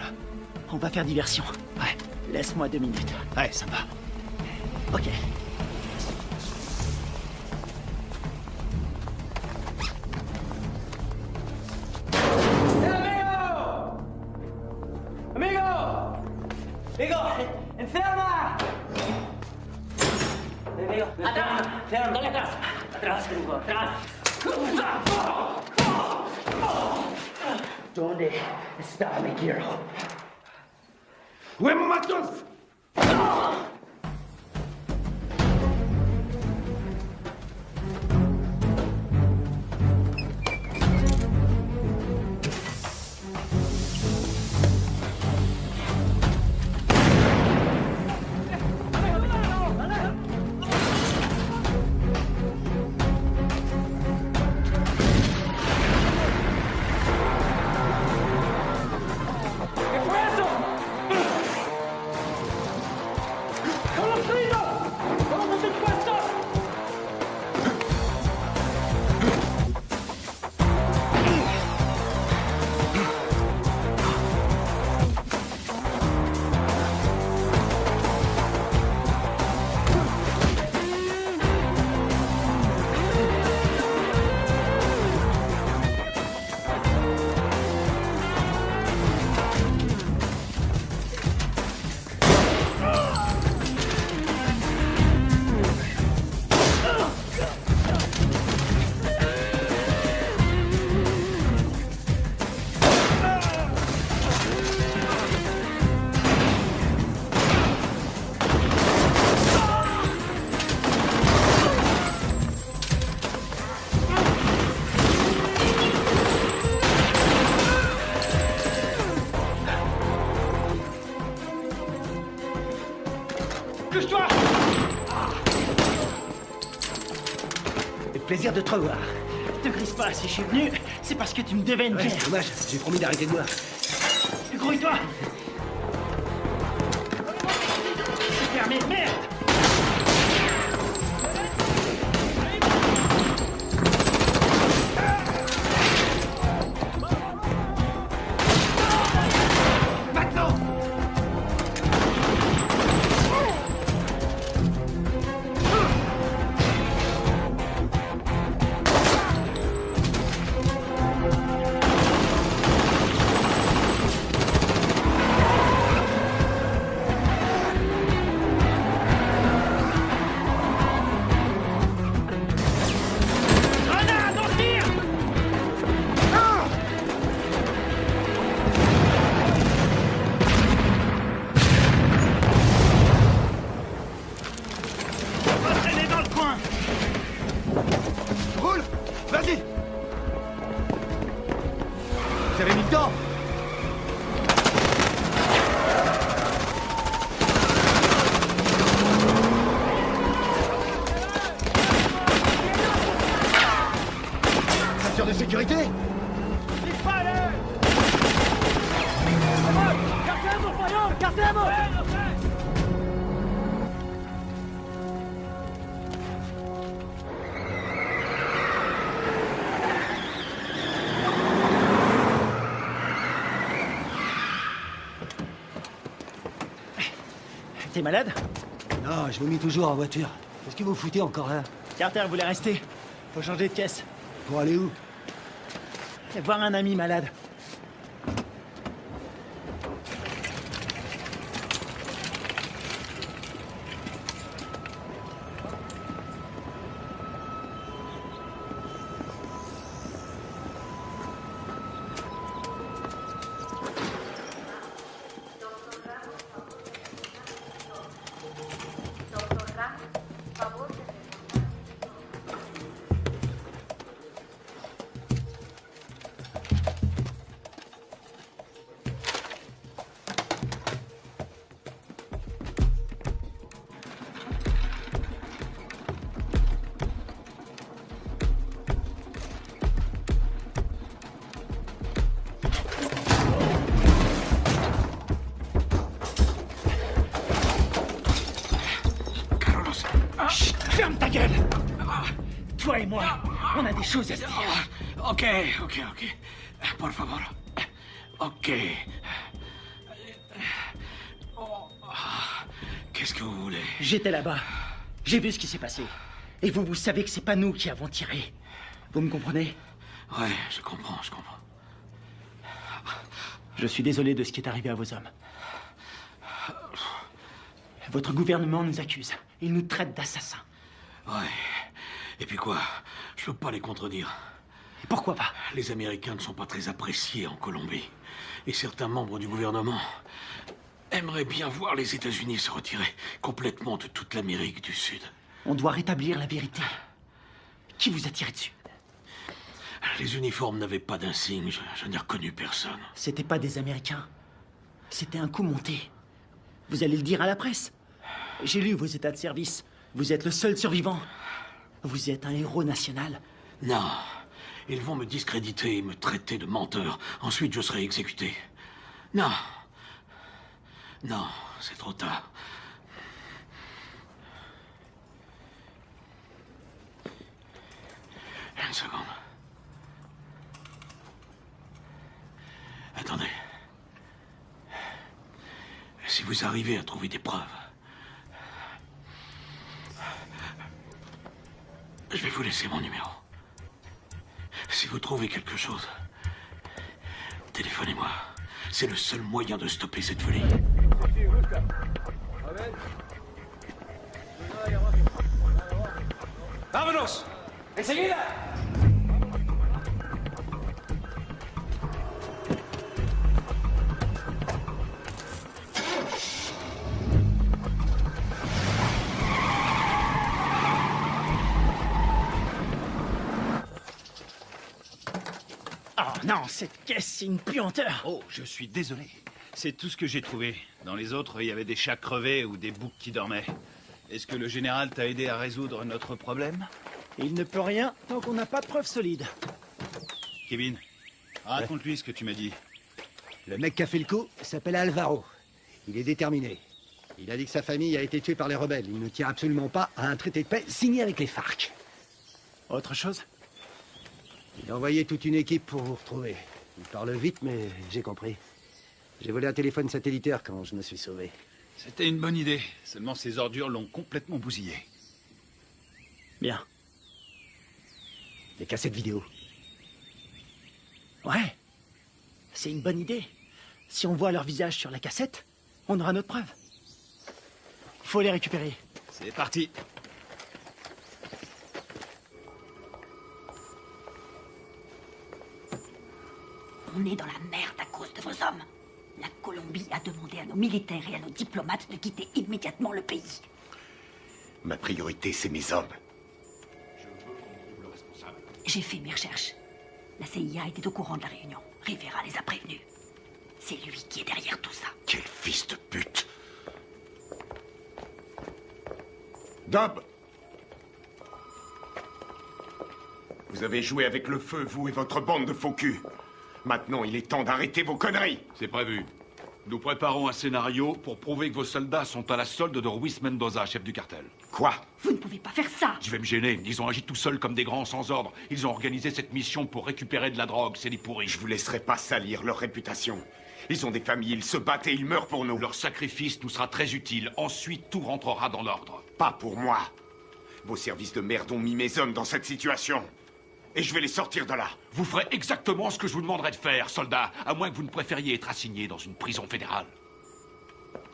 On va faire diversion. Ouais. Laisse-moi 2 minutes. Ouais, ça va. Ok. ¡Amigo! ¡Enferma! Amigo, atrás, dale atrás. Atrás, gringo, atrás. ¿Dónde está mi quiero? ¡Huevos matos! Plaisir de te revoir. Te grise pas, si je suis venu, c'est parce que tu me devais une bière. C'est dommage, j'ai promis d'arrêter de boire. Grouille-toi. C'est fermé, merde. De sécurité. T'es malade? Non, je vomis toujours en voiture. Qu'est-ce que vous foutez encore là? Carter voulait rester. Faut changer de caisse. Pour aller où? Voir un ami malade. Toi et moi, on a des choses à se dire. Ok. Por favor. Ok. Qu'est-ce que vous voulez? J'étais là-bas. J'ai vu ce qui s'est passé. Et vous savez que c'est pas nous qui avons tiré. Vous me comprenez? Ouais, je comprends. Je suis désolé de ce qui est arrivé à vos hommes. Votre gouvernement nous accuse. Il nous traite d'assassins. Ouais. Et puis quoi? Je peux pas les contredire. Et pourquoi pas? Les Américains ne sont pas très appréciés en Colombie. Et certains membres du gouvernement aimeraient bien voir les États-Unis se retirer complètement de toute l'Amérique du Sud. On doit rétablir la vérité. Qui vous a tiré dessus? Les uniformes n'avaient pas d'insigne. Je n'ai reconnu personne. C'était pas des Américains. C'était un coup monté. Vous allez le dire à la presse. J'ai lu vos états de service. Vous êtes le seul survivant. Vous êtes un héros national. Non. Ils vont me discréditer et me traiter de menteur. Ensuite, je serai exécuté. Non. Non, c'est trop tard. Une seconde. Attendez. Si vous arrivez à trouver des preuves, je vais vous laisser mon numéro. Si vous trouvez quelque chose, téléphonez-moi. C'est le seul moyen de stopper cette folie. ¡Vámonos! ¡Enseguida! Oh non, cette caisse, c'est une puanteur. Oh, je suis désolé. C'est tout ce que j'ai trouvé. Dans les autres, il y avait des chats crevés ou des boucs qui dormaient. Est-ce que le général t'a aidé à résoudre notre problème? Il ne peut rien tant qu'on n'a pas de preuves solides. Kevin, raconte-lui ce que tu m'as dit. Le mec qui a fait le coup s'appelle Alvaro. Il est déterminé. Il a dit que sa famille a été tuée par les rebelles. Il ne tient absolument pas à un traité de paix signé avec les FARC. Autre chose? Il a envoyé toute une équipe pour vous retrouver. Il parle vite, mais j'ai compris. J'ai volé un téléphone satellitaire quand je me suis sauvé. C'était une bonne idée. Seulement ces ordures l'ont complètement bousillé. Bien. Des cassettes vidéo. Ouais. C'est une bonne idée. Si on voit leur visage sur la cassette, on aura notre preuve. Il faut les récupérer. C'est parti. On est dans la merde à cause de vos hommes. La Colombie a demandé à nos militaires et à nos diplomates de quitter immédiatement le pays. Ma priorité, c'est mes hommes. J'ai fait mes recherches. La CIA était au courant de la réunion. Rivera les a prévenus. C'est lui qui est derrière tout ça. Quel fils de pute! Dob! Vous avez joué avec le feu, vous et votre bande de faux culs. Maintenant, il est temps d'arrêter vos conneries. C'est prévu. Nous préparons un scénario pour prouver que vos soldats sont à la solde de Ruiz Mendoza, chef du cartel. Quoi? Vous ne pouvez pas faire ça. Je vais me gêner. Ils ont agi tout seuls comme des grands sans ordre. Ils ont organisé cette mission pour récupérer de la drogue. C'est des pourris. Je vous laisserai pas salir leur réputation. Ils ont des familles, ils se battent et ils meurent pour nous. Leur sacrifice nous sera très utile. Ensuite, tout rentrera dans l'ordre. Pas pour moi. Vos services de merde ont mis mes hommes dans cette situation. Et je vais les sortir de là. Vous ferez exactement ce que je vous demanderai de faire, soldat, à moins que vous ne préfériez être assigné dans une prison fédérale.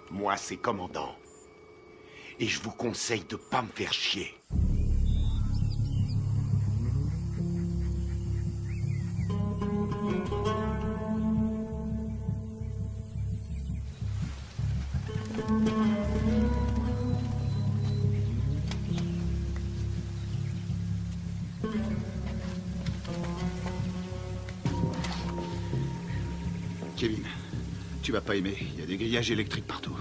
Moi, c'est commandant. Et je vous conseille de pas me faire chier. Kevin, tu vas pas aimer. Il y a des grillages électriques partout.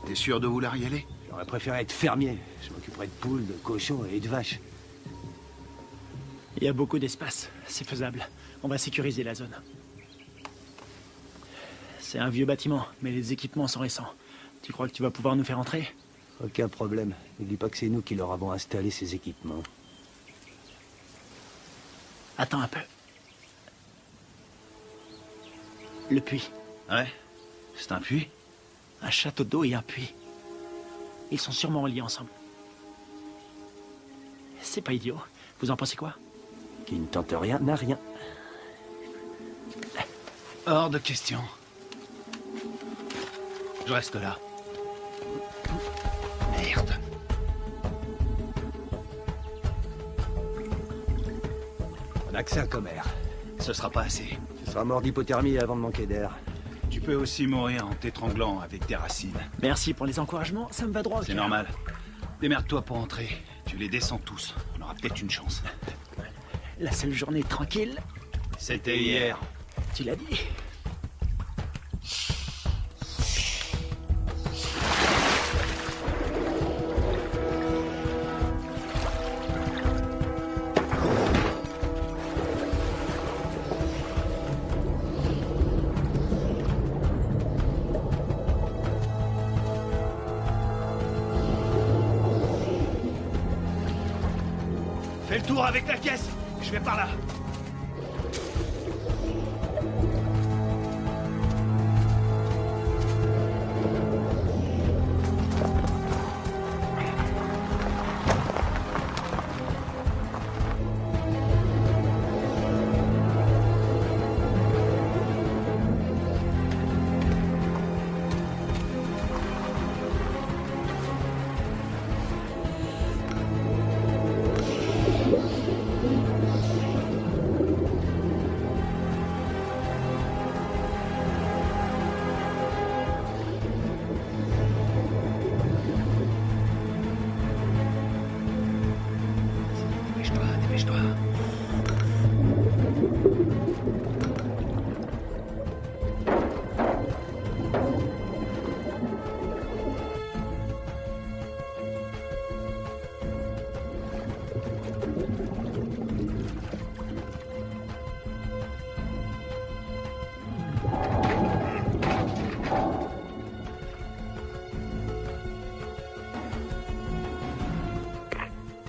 T'es sûr de vouloir y aller? J'aurais préféré être fermier. Je m'occuperais de poules, de cochons et de vaches. Il y a beaucoup d'espace. C'est faisable. On va sécuriser la zone. C'est un vieux bâtiment, mais les équipements sont récents. Tu crois que tu vas pouvoir nous faire entrer? Aucun problème. N'oublie pas que c'est nous qui leur avons installé ces équipements. Attends un peu. Le puits. Ouais? C'est un puits? Un château d'eau et un puits. Ils sont sûrement reliés ensemble. C'est pas idiot. Vous en pensez quoi? Qui ne tente rien n'a rien. Hors de question. Je reste là. Merde. On a que ça, Comer. Ce sera pas assez. Tu seras mort d'hypothermie avant de manquer d'air. Tu peux aussi mourir en t'étranglant avec des racines. Merci pour les encouragements, ça me va droit au cœur. C'est normal. Démerde-toi pour entrer. Tu les descends tous. On aura peut-être une chance. La seule journée tranquille... C'était hier. Tu l'as dit. Fais le tour avec la caisse. Je vais par là.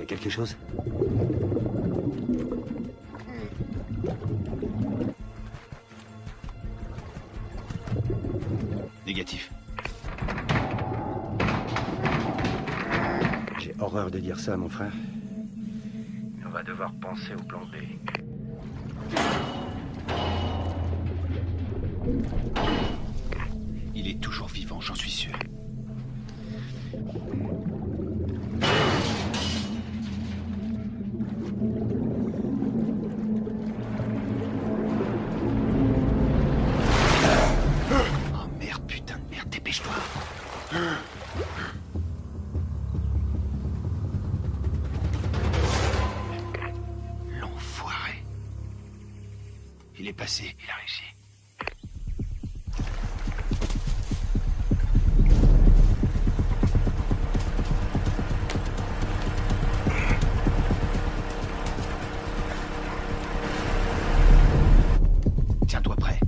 Quelque chose? Négatif. J'ai horreur de dire ça, mon frère. On va devoir penser au plan B. Il est toujours vivant, j'en suis sûr. L'enfoiré. Il est passé, il a réussi. Tiens-toi prêt.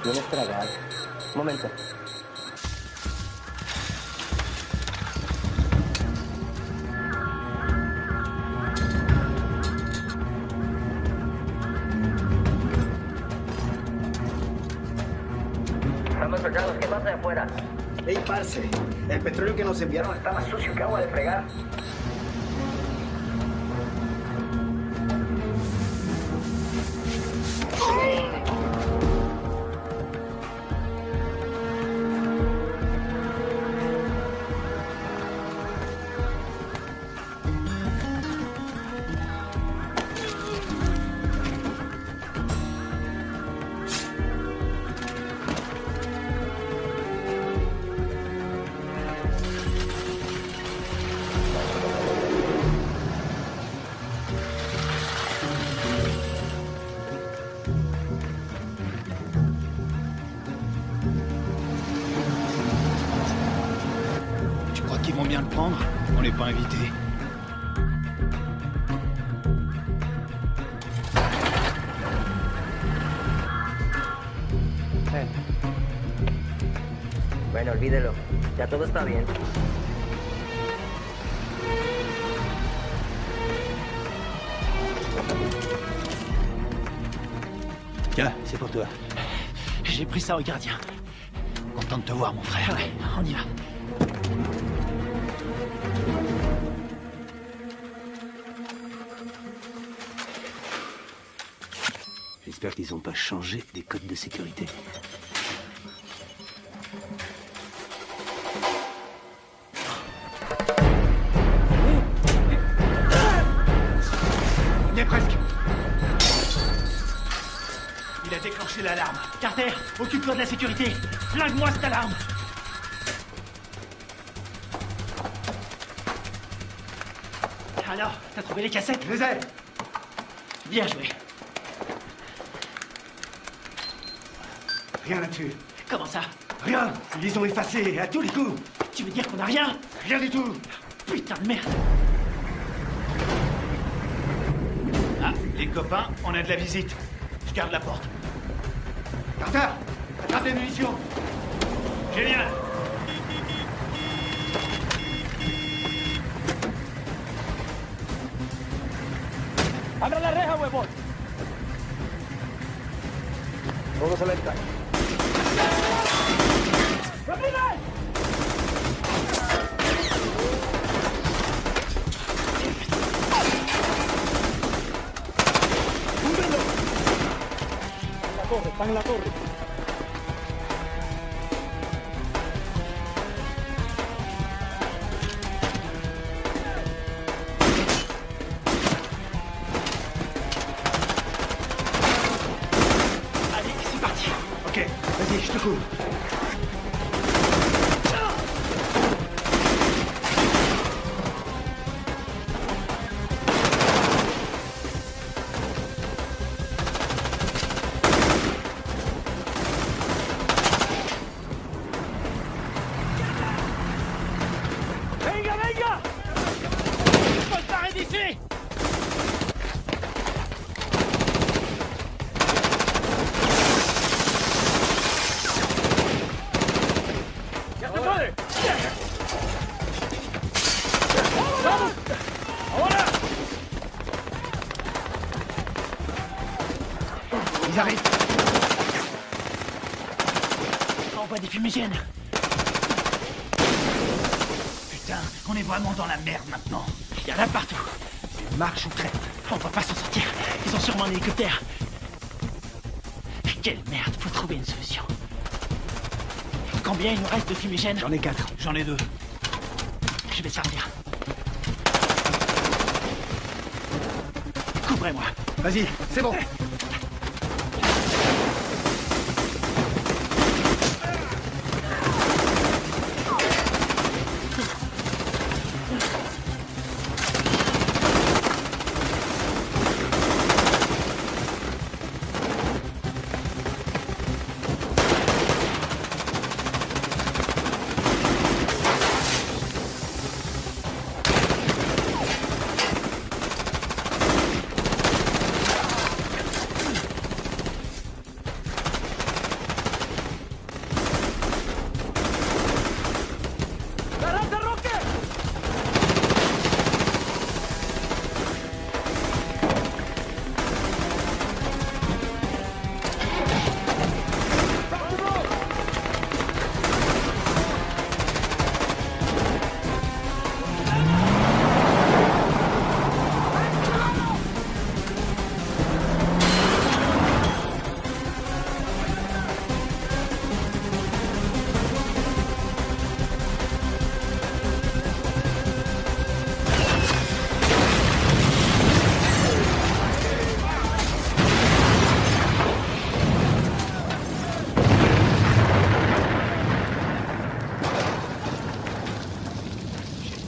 ¿Tienes tragar? Un momento. Estamos cercanos, ¿qué pasa de afuera? Ey, parce, el petróleo que nos enviaron Está más sucio que agua de fregar. Ils vont bien le prendre. On n'est pas invités. Bueno, olvídelo. Ya todo está bien. Tiens, c'est pour toi. J'ai pris ça au gardien. Content de te voir, mon frère. Ouais, on y va. J'espère qu'ils n'ont pas changé des codes de sécurité. On y est presque. Il a déclenché l'alarme. Carter, occupe-toi de la sécurité. Flingue-moi cette alarme. Alors, t'as trouvé les cassettes? Je les ai. Bien joué. Rien là-dessus. Comment ça? Rien. Ils les ont effacés à tous les coups. Tu veux dire qu'on a rien? Rien du tout. Putain de merde. Ah, les copains, on a de la visite. Je garde la porte. Carter, attrape les munitions. Génial. ¡Abra la reja, huevón! Todos a la entrada. Están en la torre. Allez, c'est parti. Ok, vas-y, je te couvre. ¡Venga, venga! Faut se barrer d'ici. ¡Ya se puede! ¡Vamos! ¡Ahora! Ils arrivent. Envoie des fumigènes. Putain, on est vraiment dans la merde maintenant. Il y en a partout. Marche ou traite. On va pas s'en sortir. Ils ont sûrement un hélicoptère. Quelle merde, faut trouver une solution. Combien il nous reste de fumigènes? J'en ai 4. J'en ai 2. Je vais servir. Couvrez-moi. Vas-y, c'est bon. ¡Garante, Roque!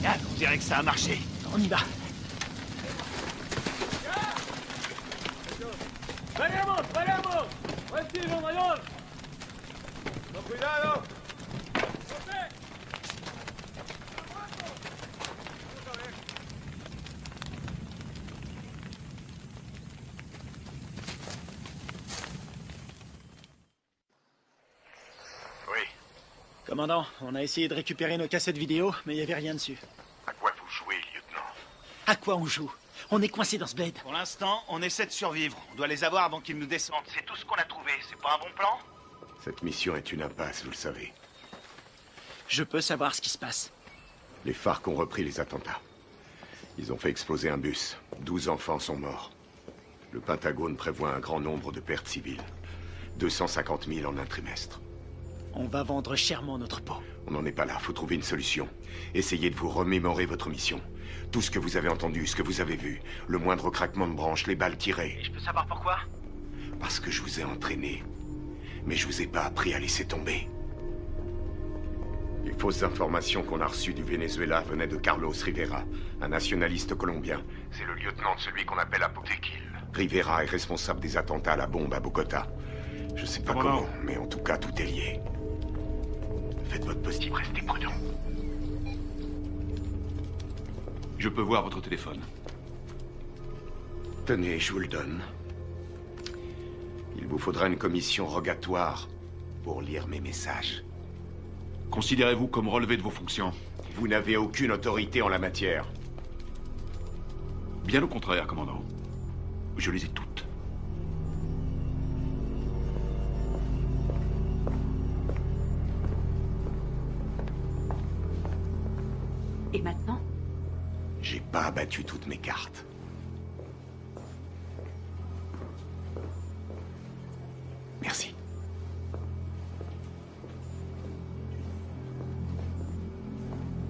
Génial, on dirait que ça a marché. On y va. ¡Venemos, venemos! ¡Buen tiro, mayor! ¡Con cuidado! Commandant, on a essayé de récupérer nos cassettes vidéo, mais il n'y avait rien dessus. À quoi vous jouez, lieutenant? À quoi on joue? On est coincé dans ce bled. Pour l'instant, on essaie de survivre. On doit les avoir avant qu'ils nous descendent. C'est tout ce qu'on a trouvé. C'est pas un bon plan? Cette mission est une impasse, vous le savez. Je peux savoir ce qui se passe. Les FARC ont repris les attentats. Ils ont fait exploser un bus. 12 enfants sont morts. Le Pentagone prévoit un grand nombre de pertes civiles. 250 000 en un trimestre. On va vendre chèrement notre peau. On n'en est pas là, faut trouver une solution. Essayez de vous remémorer votre mission. Tout ce que vous avez entendu, ce que vous avez vu. Le moindre craquement de branche, les balles tirées. Et je peux savoir pourquoi? Parce que je vous ai entraîné. Mais je vous ai pas appris à laisser tomber. Les fausses informations qu'on a reçues du Venezuela venaient de Carlos Rivera, un nationaliste colombien. C'est le lieutenant de celui qu'on appelle Apotequil. Rivera est responsable des attentats à la bombe à Bogota. Je sais pas comment, mais en tout cas, tout est lié. Faites votre possible, restez prudent. Je peux voir votre téléphone. Tenez, je vous le donne. Il vous faudra une commission rogatoire pour lire mes messages. Considérez-vous comme relevé de vos fonctions? Vous n'avez aucune autorité en la matière. Bien au contraire, commandant. Je les ai toutes. Et maintenant? J'ai pas abattu toutes mes cartes. Merci.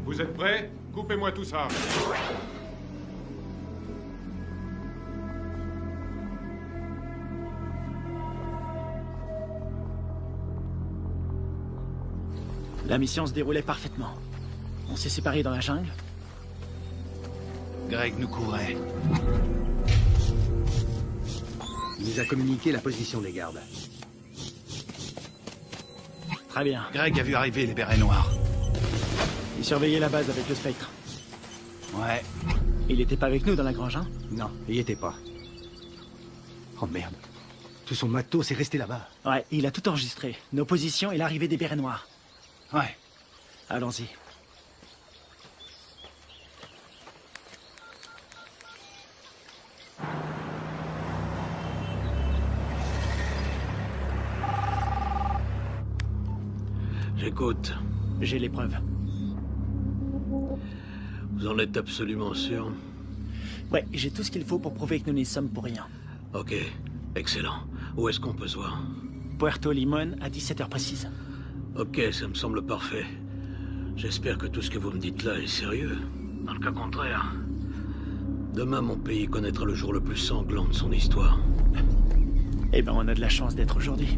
Vous êtes prêts? Coupez-moi tout ça. La mission se déroulait parfaitement. On s'est séparés dans la jungle. Greg nous couvrait. Il nous a communiqué la position des gardes. Très bien. Greg a vu arriver les bérets noirs. Il surveillait la base avec le spectre. Ouais. Il était pas avec nous dans la grange, hein? Non, il y était pas. Oh merde. Tout son matos est resté là-bas. Ouais, il a tout enregistré. Nos positions et l'arrivée des bérets noirs. Ouais. Allons-y. J'écoute. J'ai les preuves. Vous en êtes absolument sûr? Ouais, j'ai tout ce qu'il faut pour prouver que nous n'y sommes pour rien. Ok, excellent. Où est-ce qu'on peut se voir? Puerto Limón à 17h précise. Ok, ça me semble parfait. J'espère que tout ce que vous me dites là est sérieux. Dans le cas contraire, demain mon pays connaîtra le jour le plus sanglant de son histoire. Eh ben, on a de la chance d'être aujourd'hui.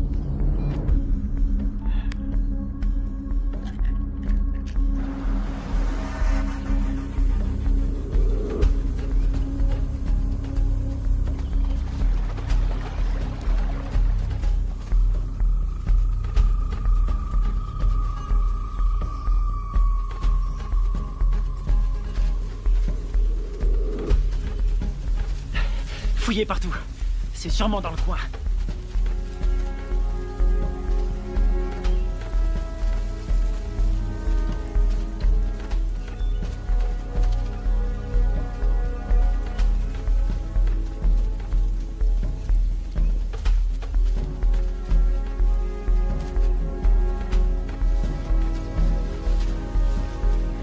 Fouillez partout. C'est sûrement dans le coin.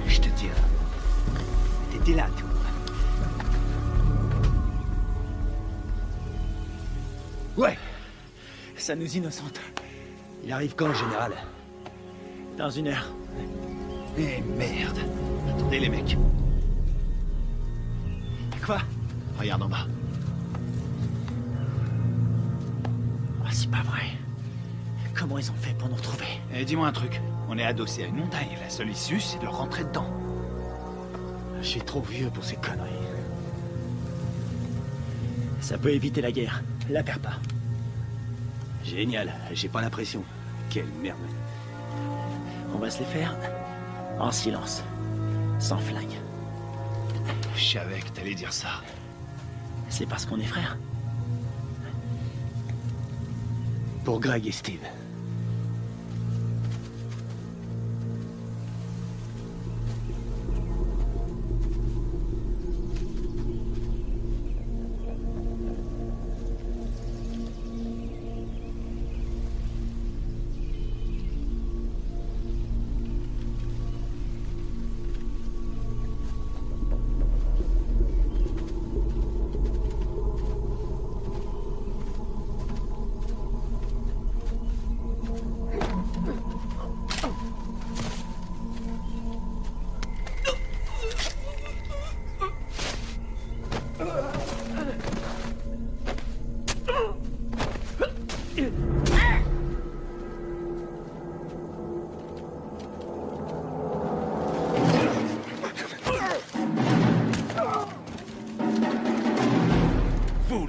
Je te dirai. T'étais là, toi. Ouais. Ça nous innocente. Il arrive quand, général? Dans 1 heure. Eh merde. Attendez les mecs. Quoi? Regarde en bas. Ah, c'est pas vrai. Comment ils ont fait pour nous retrouver? Eh, dis-moi un truc. On est adossé à une montagne. La seule issue, c'est de rentrer dedans. Je suis trop vieux pour ces conneries. Ça peut éviter la guerre. La perds pas. Génial, j'ai pas l'impression. Quelle merde. On va se les faire en silence. Sans flingue. Je savais que t'allais dire ça. C'est parce qu'on est frères. Pour Greg et Steve.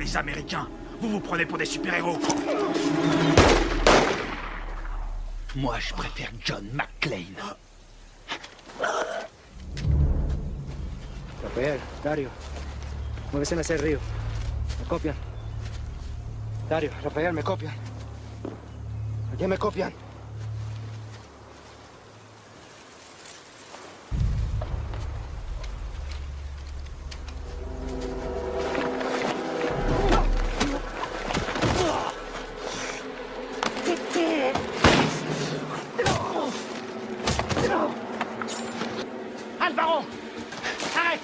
les Américains. Vous vous prenez pour des super-héros. Moi, je préfère John McClane. Rafael, Dario, muévese hacia el río. Me copian. Dario, Rafael, me copian. Allí me copian. Alvaro! Arrête!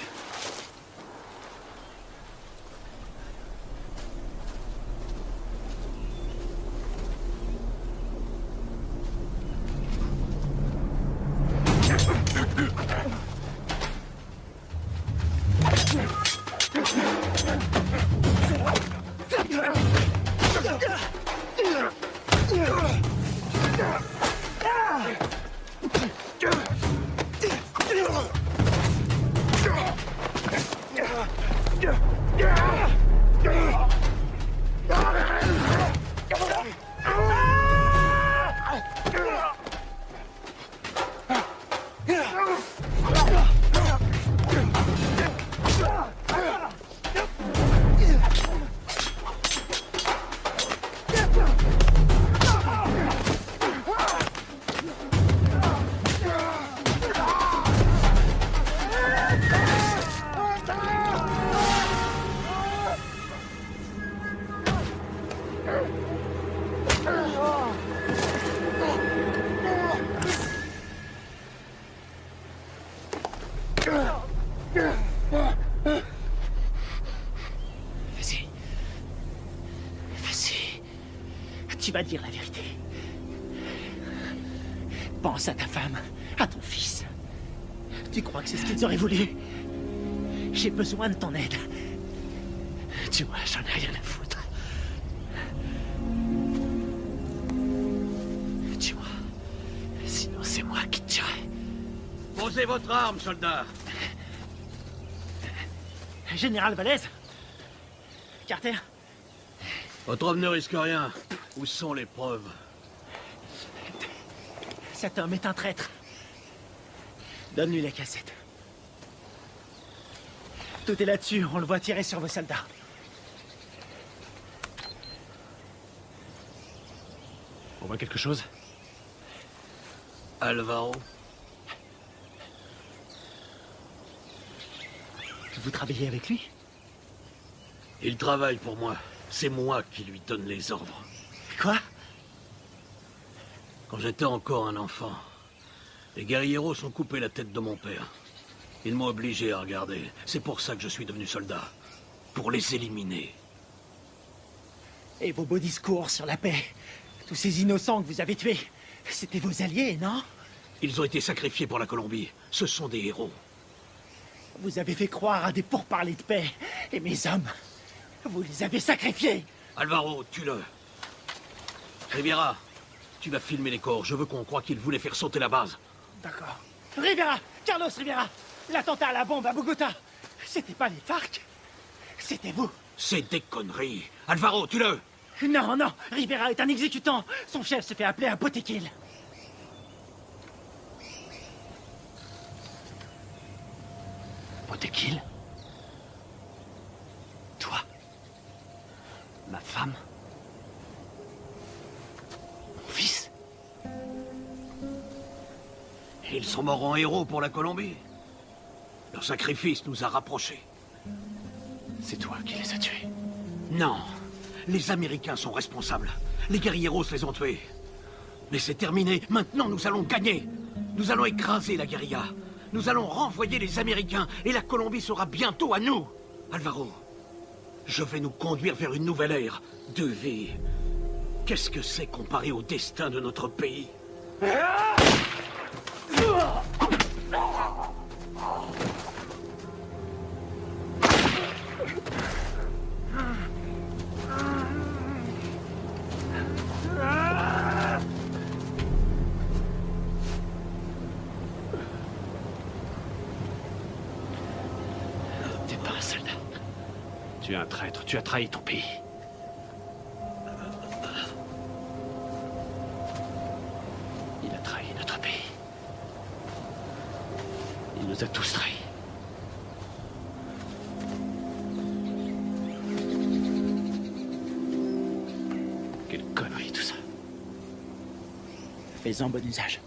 Vas-y. Vas-y. Tu vas dire la vérité. Pense à ta femme, à ton fils. Tu crois que c'est ce qu'ils auraient voulu? J'ai besoin de ton aide. Tu vois, j'en ai rien à foutre. Tu vois, sinon c'est moi qui te tuerai. Posez votre arme, soldat. Général Valez? Carter? Votre homme ne risque rien. Où sont les preuves? Cet homme est un traître. Donne-lui la cassette. Tout est là-dessus, on le voit tirer sur vos soldats. On voit quelque chose? Alvaro? Vous travaillez avec lui? Il travaille pour moi. C'est moi qui lui donne les ordres. Quoi? Quand j'étais encore un enfant, les guerrilleros ont coupé la tête de mon père. Ils m'ont obligé à regarder. C'est pour ça que je suis devenu soldat. Pour les éliminer. Et vos beaux discours sur la paix? Tous ces innocents que vous avez tués, c'était vos alliés, non? Ils ont été sacrifiés pour la Colombie. Ce sont des héros. Vous avez fait croire à des pourparlers de paix. Et mes hommes, vous les avez sacrifiés. Alvaro, tue-le. Riviera, tu vas filmer les corps. Je veux qu'on croie qu'ils voulaient faire sauter la base. D'accord. Rivera! Carlos Rivera! L'attentat à la bombe à Bogota! C'était pas les FARC? C'était vous! C'est des conneries! Alvaro, tue-le! Non, non! Rivera est un exécutant! Son chef se fait appeler un Potequil! Potequil? Toi? Ma femme? Mon fils? Ils sont morts en héros pour la Colombie. Leur sacrifice nous a rapprochés. C'est toi qui les as tués? Non. Les Américains sont responsables. Les guerrilleros les ont tués. Mais c'est terminé. Maintenant, nous allons gagner. Nous allons écraser la guérilla. Nous allons renvoyer les Américains et la Colombie sera bientôt à nous. Alvaro, je vais nous conduire vers une nouvelle ère de vie. Qu'est-ce que c'est comparé au destin de notre pays? T'es pas un soldat. Tu es un traître, tu as trahi ton pays. Il a trahi notre pays. Il nous a tous trahis. Quelle connerie tout ça. Fais-en bon usage.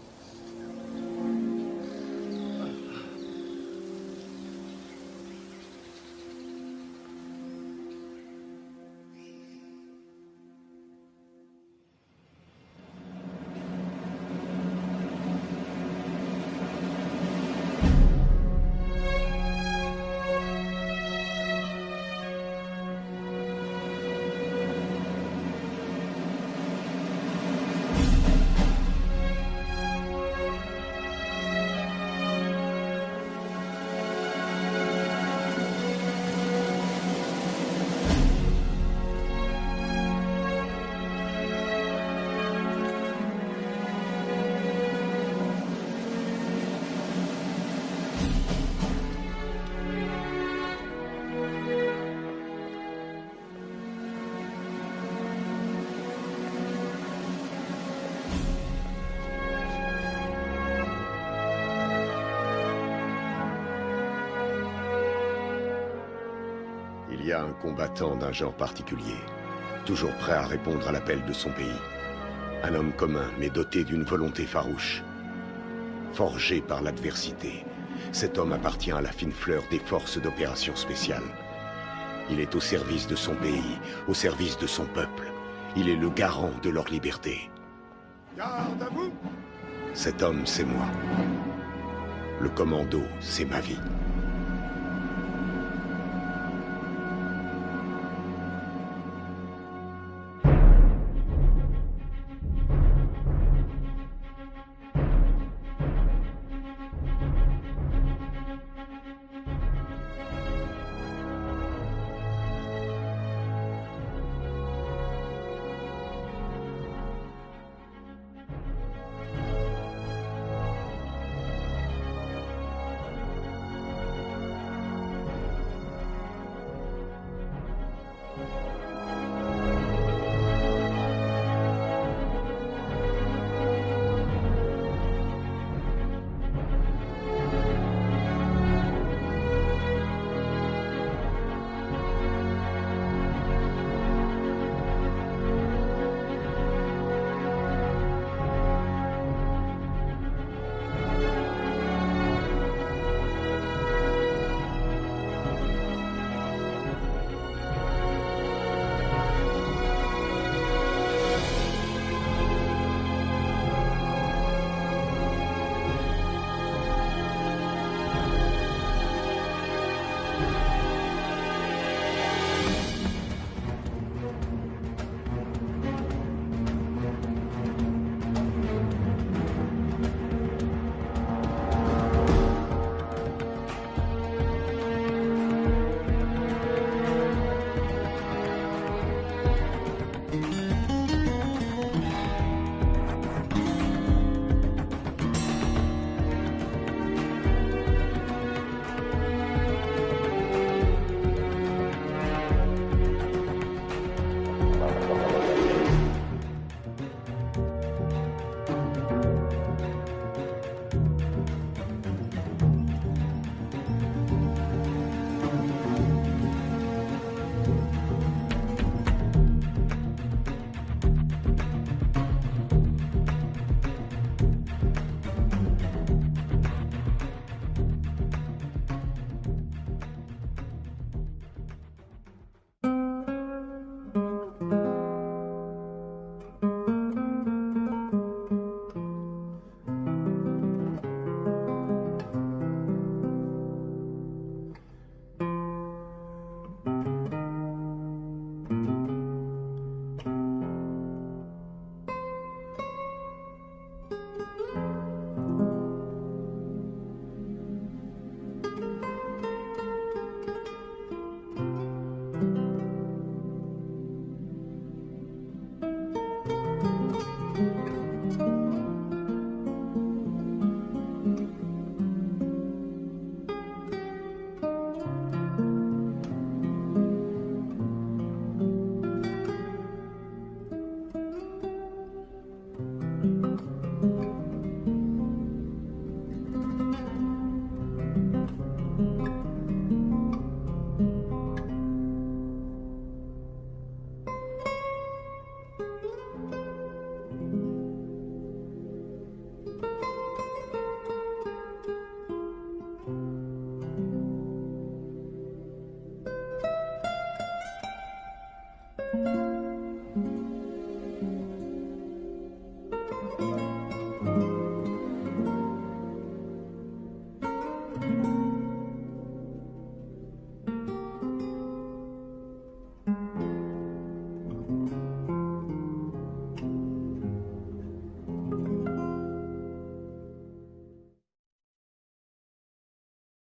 Il y a un combattant d'un genre particulier, toujours prêt à répondre à l'appel de son pays. Un homme commun, mais doté d'une volonté farouche. Forgé par l'adversité, cet homme appartient à la fine fleur des forces d'opération spéciales. Il est au service de son pays, au service de son peuple. Il est le garant de leur liberté. Garde à vous! Cet homme, c'est moi. Le commando, c'est ma vie.